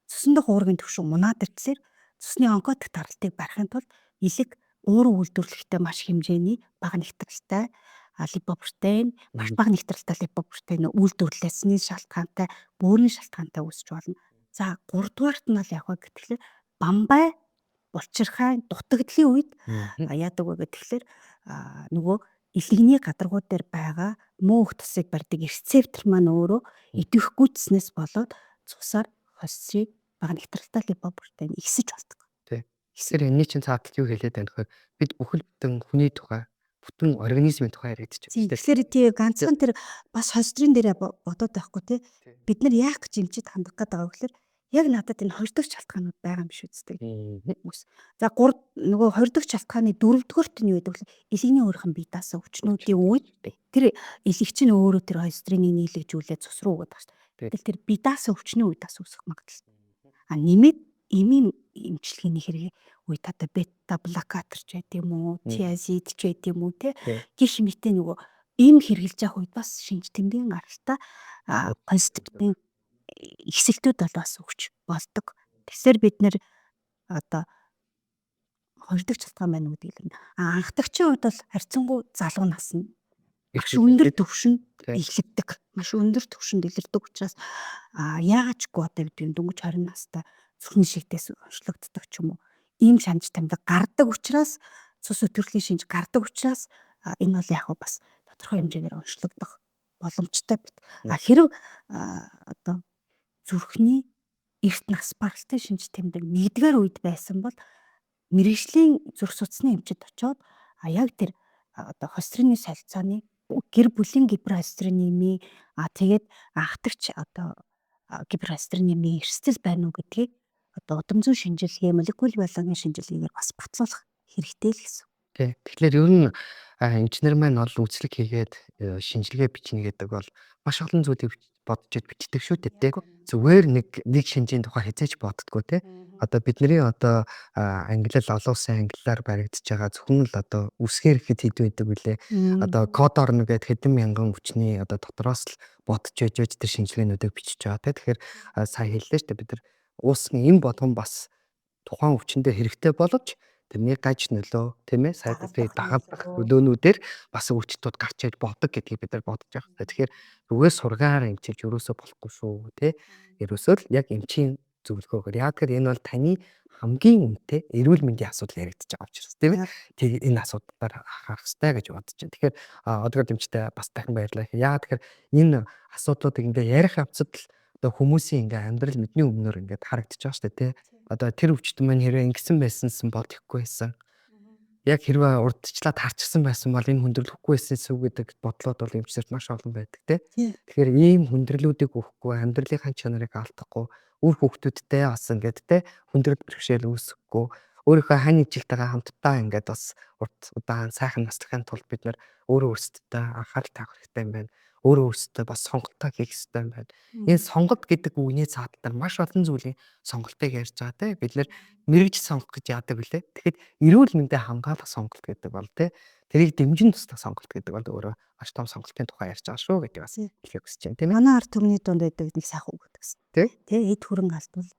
цусан дах уургийн түвшин унаад ирлээ. Цусны онкотик таралтыг барихын тулд илэг уурын үйлдвэрлэхдээ маш хэмжээний бага нэгтралтай липопротеин, маш бага нэгтралтай липопротеин үйлдвэрлэсний шалтгаантай, бөөрийн шалтгаантай үүсч болно. За 3 дугаарт нь бол яг гэхээр бамбай булчирхай дутагдлын үед яадаг вэ гэхээр нөгөө элегний гадаргуу дээр байгаа муу өх төсийг барьдаг рецептор маань өөрөө идэвхгүйцснээс болоод цусаар холестерин бага нэгтралтай липопротеин ихсэж болдог. Тий. Эсвэл энэний чинь цааталт юу хэлээд байна гэхээр бид бүхэл бүтэн хүний тухай бүтэн организмын тухай яригдчих Тийм. шүү дээ. Тэгэхээр тий ганцхан тэр бас холестерин дээр бодоод байхгүй тий. Бид нар яах гэж эмчид хандах гээд байгаа вэ гэхээр яг надад энэ хоёр дахь шалтгаанууд байгаа юм биш үсттэй хүмүүс. За 3 нөгөө хоёр дахь шалтгааны дөрөвдүгээрт нь юу гэдэг вэ? Илэгний өөрийнх нь бие даасан өвчнүүдийн үед тэр илэгч нь өөрөө тэр холестеринийг нийлэгжүүлээд цус руу өгöd байгаа шүү дээ. Тэгэл тэр бие даасан өвчнөө үед бас үүсэх магадлал. А нэмээд эмийн эмчилгээний хэрэг үед одоо бета блокатор ч байт юм уу, тиазид ч байт юм уу те гих мэт нөгөө им хэрглэж явах үед бас шинж тэмдгийн гаралтай холестерин ихсэлтүүд бол бас өгч болдог. Тэгэхээр бид нэр одоо хоёр дахь шалтгаан байна уу гэдэг нь анх дахьчийн хувьд бол харьцангуй залуу нас нь маш өндөр түвшинд илэрдэг. Маш өндөр түвшинд илэрдэг учраас яагаад ч гоо одоо бид дөнгөж 20 настай зөвхөн шигтээс онцлогддог ч юм уу. Ийм шанаж тамдаг гардаг учраас цус өтөрлийн шинж гардаг учраас энэ бол яг бас тодорхой хэмжээгээр онцлогдох боломжтой бит. Хэрэг одоо зүрхний эрт нас баралтай шинж тэмдэг нэгдүгээр үед байсан бол мэрэгжлийн зүрх судасны эмчид очоод яг тэр одоо холестерины солилцооны гэр бүлийн гиперхолестеринемийн тэгээд анхдагч одоо гиперхолестеринемийн эрсдэл байна уу гэдгийг одоо удам зүйн шинжилгээ, молекул биологийн шинжилгээгээр бас батлуулах хэрэгтэй л гэсэн. Тий. Тэгэхээр ер нь инженер маань бол үзлэг хийгээд шинжилгээ бичнэ гэдэг бол маш олон зүйлийг бодож бичдэг шүү дээ тий. Зүгээр нэг шинжийн тухай хязгаарч боддгоо тий. Одоо бидний одоо англиар олон улсын англиар баригдаж байгаа зөвхөн л одоо үсгээр ихэд хэд байдаг вүлээ. Одоо код орно гэдэг хэдэн мянган хүчний одоо дотроос л бодож яж тэр шинжилгээнүүдийг бичиж байгаа тий. Тэгэхээр сая хэллээ шүү дээ бид нар уусны эм болгон бас тухайн өвчнөд хэрэгтэй боловч тэрний гаж нөлөө тийм ээ сайд дагалдах нөлөөнүүдээр бас өвчтүүд гарч иж болдог гэдгийг бид нар бодож байгаа. Тэгэхээр зүгээр сургаар эмчилж өрөөсөө болохгүй шүү тий. Ерөөсөө л яг эмчийн зөвлөгөөгөр яг тэр энэ бол таны хамгийн үнэтэй эрүүл мэндийн асуудал яригдчих байгаа учраас тийм ээ. Тэг энэ асуудлаар анхаарах хэрэгтэй гэж бодож байна. Тэгэхээр одоогор дэмжтэй бас дахин баярлалаа. Яг тэгэхээр энэ асуудлуудыг ингээ ярих явцад л одоо хүмүүсийн ингээ амьдрал мэдний өмнөр ингээ харагдаж байгаа шүү дээ тий. Одоо тэр өвчтөн маань хэрвээ ингэсэн байсансан бол ихгүй байсан. Яг хэрвээ урдчлаад харчихсан байсан бол энэ хүндрэлэхгүй байсан сүг гэдэг бодлоод бол эмчнэрт маш олон байдаг тий. Тэгэхээр ийм хүндрэлүүдийг өгөхгүй, амьдралынхаа чанарыг алдахгүй, үр хүүхдүүдтэй бас ингээд тий хүндрэл бэрхшээл үүсэхгүй, өөрийнхөө хань ижилтэйгээ хамтдаа ингээд бас урт удаан сайхан наслахын тулд бид нэр өөрөө өөрсдөө анхаарал тавих хэрэгтэй юм байна. Өөрөө өөрсдөө бас сонголтоо хийх хэрэгтэй юм байна. Энэ сонголт гэдэг үгний цааталтаар маш олон зүйлийн сонголтыг ярьж байгаа те. Бид нэр мэрэгж сонгох гэж яадаг үлээ. Тэгэхэд эрүүл мэндэ хамгаалах сонголт гэдэг бол те. Тэрийг дэмжин тусдах сонголт гэдэг бол өөрөө маш том сонголтын тухай ярьж байгаа шүү гэдэг бас хэлхийг хүсэж байна тийм ээ. Манай ард түмний дунд байдаг нэг сайхан үг гэсэн. Тэ? Тэ эд хөрөнгө алдвал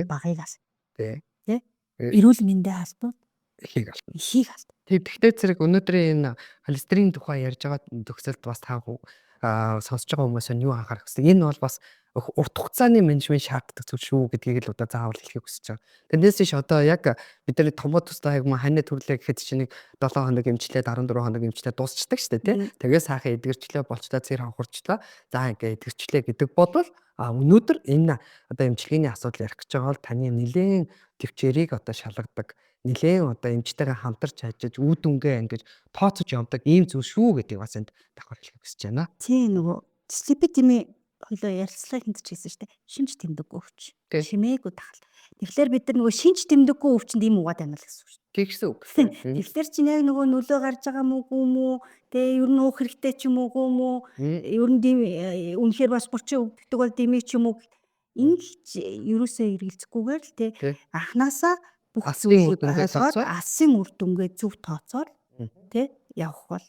багыг аль. Тэ. Тэ? Эрүүл мэндэ алдвал ихийг аль. ихийг аль. Тэгтээ зэрэг өнөөдрийн энэ холестерин тухай ярьж байгаа төгсөлд бас та сонсож байгаа хүмүүс нь юу анхаарах вэ? Энэ бол бас урт хугацааны менежмент шаарддаг зүйл шүү гэдгийг л одоо заавал хэлхийг хүсэж байгаа. Тэрнээс иш одоо яг бидний томоо тусдаа яг хань төрлөө гэхэд чинь нэг 7 хоног эмчлээд 14 хоног эмчлээд дуусчдаг шүү дээ тий. Тэгээ сайхан эдгэрчлээ болчлаа цэр хавхурчлаа. За ингээ эдгэрчлээ гэдэг бодвол өнөөдөр энэ одоо эмчилгээний асуудал ярих гэж байгаа бол таны нэлээд төвчээрийг одоо шалгадаг нэлээд одоо эмчтэйгээ хамтарч ажиллаж үр дүнгээ ингэж тооцож явдаг ийм зүйл шүү гэдгийг бас энд давхар хэлэх хүсэж байна. Тийм нөгөө слипидеми хоёлоо ярилцлага хийдэж хэлсэн шүү дээ. Шинж тэмдэггүй өвч. Чимээгүй тахал. Тэгэхээр бид нар нөгөө шинж тэмдэггүй өвчнд ийм угаад байна л гэсэн үг шүү дээ. Тэгсэн үг. Тэгэхээр чинь яг нөгөө нөлөө гарч байгаа мүү мүү тэгээ ер нь уух хэрэгтэй ч юм уу мүү ер нь үнэхээр бас булчин өвддөг бол дэмий ч юм уу ингэж ерөөсөө эргэлзэхгүйгээр л те анханасаа бүх зүйлийг ойлгоод алсын үр дүнгээ зөв тооцоод тэ явах бол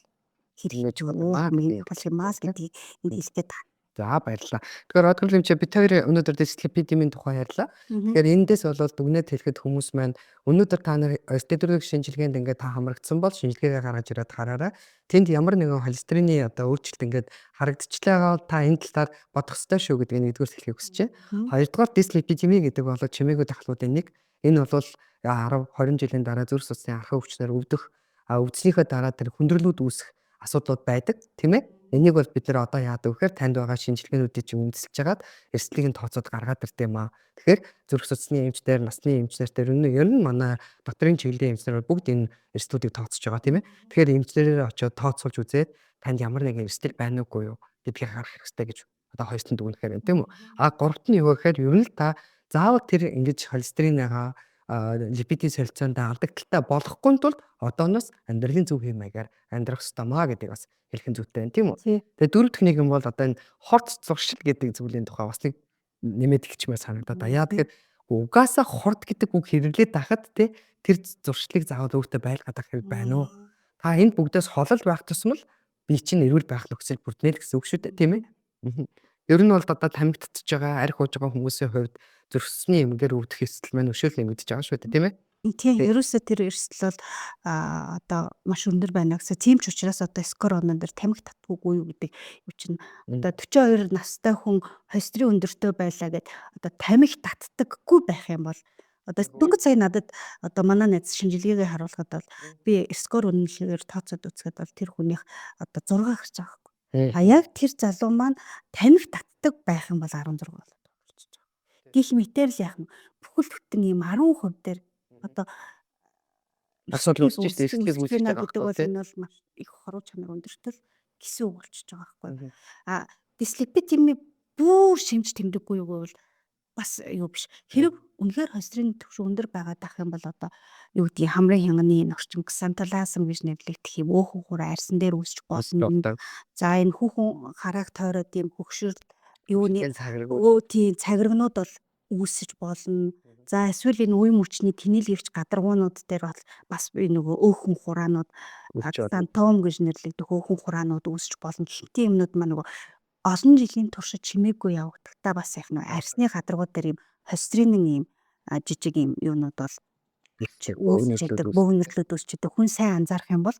хэрэгтэй ч юм уу мас гэдгийг энд хэлдэг та. За баярлалаа. Тэгэхээр одгор лимч бид хоёр өнөөдөр дислипидемийн тухай ярьлаа. Тэгэхээр эндээс болоод дүгнээд хэлэхэд хүмүүс маань өнөөдөр та нар стедролог шинжилгээнд ингээд та хамрагдсан бол шинжилгээгээ гаргаж ирээд хараарай. Тэнд ямар нэгэн холестерины одоо өөрчлөлт ингээд харагдчихлаа та энэ талаар бодох ёстой шүү гэдгийг нэгдүгээр хэлхийг хүсэж байна. Хоёрдугаар дислипидеми гэдэг бол чимээгүй дахлуудын нэг. Энэ бол 10 20 жилийн дараа зүрх судасны архив өвчнөр өвдөх өвдснийхээ дараа тэр хүндрэлүүд үүсэх асуудлууд байдаг тийм ээ. Энийг бол бид нэр одоо яадаг вэхээр танд байгаа шинжилгээнүүдийг чинь үндэслэж хагаад эрсдлийг нь тооцоод гаргаад ирт юм аа. Тэгэхээр зүрх судасны эмчнэр, насны эмчнэр ер нь манай докторийн чиглэлийн эмчнэр бүгд энэ эрсдлүүдийг тооцож байгаа тийм ээ. Тэгэхээр эмчнэрээр очиод тооцоолж үзээд танд ямар нэгэн эрсдэл байна уугүй юу гэдгийг харах хэрэгтэй гэж одоо хоёрт нь дүгнэхээр байна тийм үү. А гуравт нь юу гэхээр ер нь л та заавал тэр ингэж холестериныгаа липидийн солилцоонд алдагдaltaй болохгүй тулд одооноос амьдралын зөв хэм маягаар амьдрах ёстой маа гэдгийг бас хэлхэн зүйтэй байна тийм үү. Тэгээ дөрөв дэх нэг юм бол одоо энэ хорт зуршил гэдэг зүйлийн тухай бас нэг нэмээд хэлчихмээр санагдаад байна. Яа тэгэхээр угаасаа хорт гэдэг үг хэрэглээд байхад те тэр зуршлыг заавал өөртөө байлгаад авах хэрэг байна уу? Та энд бүгдээс холол байх тусмал би чинь эрүүл байх нөхцөл бүрднэ л гэсэн үг шүү дээ тийм ээ. Ер нь бол одоо тамигдчихж байгаа, арх ууж байгаа хүмүүсийн хувьд зөрчсөний эмгээр өвдөх эсэл маань өшөөлөл нэмэгдэж байгаа шүү дээ тийм ээ. Тийм ерөөсөө тэр эрсдэл бол одоо маш өндөр байна гэсэн. Тийм ч учраас одоо скор онон дээр тамхи татвгүй юу гэдэг юу чинь одоо 42 настай хүн холестерин өндөртэй байлаа гэд одоо тамхи татдаггүй байх юм бол одоо дөнгөж сая надад одоо манай найз шинжилгээгээ харуулхад бол би скор үнэлгээр тооцоод үзэхэд бол тэр хүнийх одоо 6 гарч байгаа байхгүй. А яг тэр залуу маань тамхи татдаг байх юм бол 16 болоод орчиж байгаа. Гэх мэтэр л яах нь бүхэл бүтэн ийм 10% дээр одоо Асуудал үүсэж штэ эрсдлийг үүсгэж байгаа гэдэг бол энэ бол маш их хоруу чанар өндөртөл гэсэн үг болчихж байгаа байхгүй. А дислипидемийн бүр шимж тэмдэггүй юу гэвэл бас юу биш. Хэрэг үнэхээр холестерин түвшин өндөр байгаад ах юм бол одоо юу гэдгийг хамрын хянганы орчин ксанталазм гэж нэрлэгдэх юм өөхөн хураа арьсан дээр үүсч болно. За энэ хүүхэн харааг тойроод ийм хөгшөр юуны тийм цагиргнууд бол үүсэж болно. За эсвэл энэ үе мөчний тэнэлгэгч гадаргуунууд дээр бол бас би нөгөө өөхөн хураанууд сантом гэж нэрлэгдэх өөхөн хураанууд үүсч болно. Хинтээ юмнууд маа нөгөө олон жилийн туршид чимээгүй явагдахтаа бас их нөгөө арьсны гадаргууд дээр юм холестеринын юм жижиг юм юунууд бол бөөгнөрлөд үүсчихдээ хүн сайн анзаарах юм бол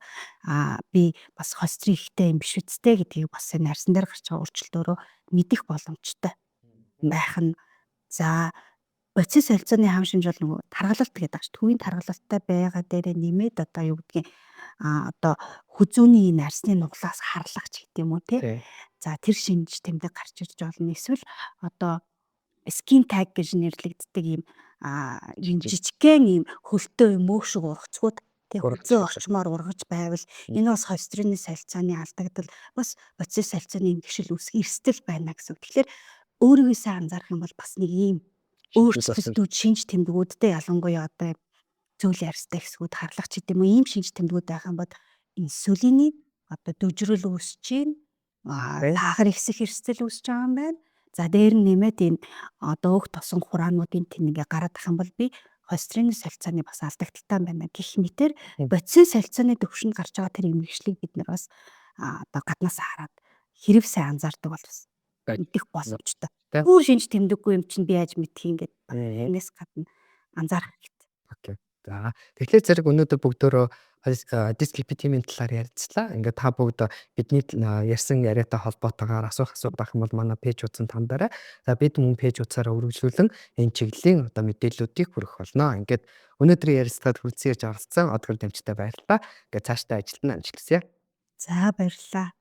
би бас холестерин ихтэй юм биш үсттэй гэдгийг бас энэ арьсан дээр гарч байгаа өөрчлөлтөөрөө мэдэх боломжтой байх нь. За бодис солилцооны хам шинж бол нөгөө таргалалт гэдэг ааш төвийн таргалалттай байгаа дээрээ нэмээд одоо юу гэдгийг одоо хүзүүний энэ арьсны нуглаас харлагч гэдэг юм уу тий. За тэр шинж тэмдэг гарч ирж болно. Эсвэл одоо skin tag гэж нэрлэгддэг ийм жижигхэн ийм хөлтөө юм өөгшөг ургацгууд тий хүзээ орчмоор ургаж байвал энэ бас холестерины солилцооны алдагдал бас бодис солилцооны эмгэгшил үүсгэх эрсдэл байна гэсэн. Тэгэхээр өөрийгөө сайн анзаарах юм бол бас нэг ийм өөрчлөлтүүд шинж тэмдгүүдтэй ялангуяа одоо цөөлөн арьстай хэсгүүд харлагч гэдэг юм уу ийм шинж тэмдгүүд байх юм бол инсулины одоо дөжрөл үүсэж чинь тахар ихсэх эрсдэл үүсэж байгаа юм байна. За дээр нь нэмээд энэ одоо өөх тосон хураануудын тэнэгээ гараад ах юм бол би холестерины солилцооны бас алдагдaltaй байна гэх мэтэр бодисын солилцооны төвшөнд гарч байгаа тэр эмгэгшлийг бид нар бас одоо гаднаас хараад хэрэг сайн анзаардаг бол бас мэдэх боломжтой. Бүр шинж тэмдэггүй юм чинь би яаж мэдэх юм гээд энэс гадна анзаарах хэрэгтэй. Окей. За тэгэхээр зэрэг өнөөдөр бүгдөө дислипидемийн талаар ярилцлаа. Ингээд та бүгд бидний ярьсан яриатай холбоотойгоор асуух байх юм бол манай пэйж утсан тандаарай. За бид мөн пэйж утсаараа үргэлжлүүлэн энэ чиглэлийн одоо мэдээллүүдийг хүргэх болно. Ингээд өнөөдрийн ярилцлагад хүрэлцэн ирж оролцсон Одгор Дамжтай баярлалаа. Ингээд цаашдаа ажилтнаа амжилт хүсье. За баярлалаа.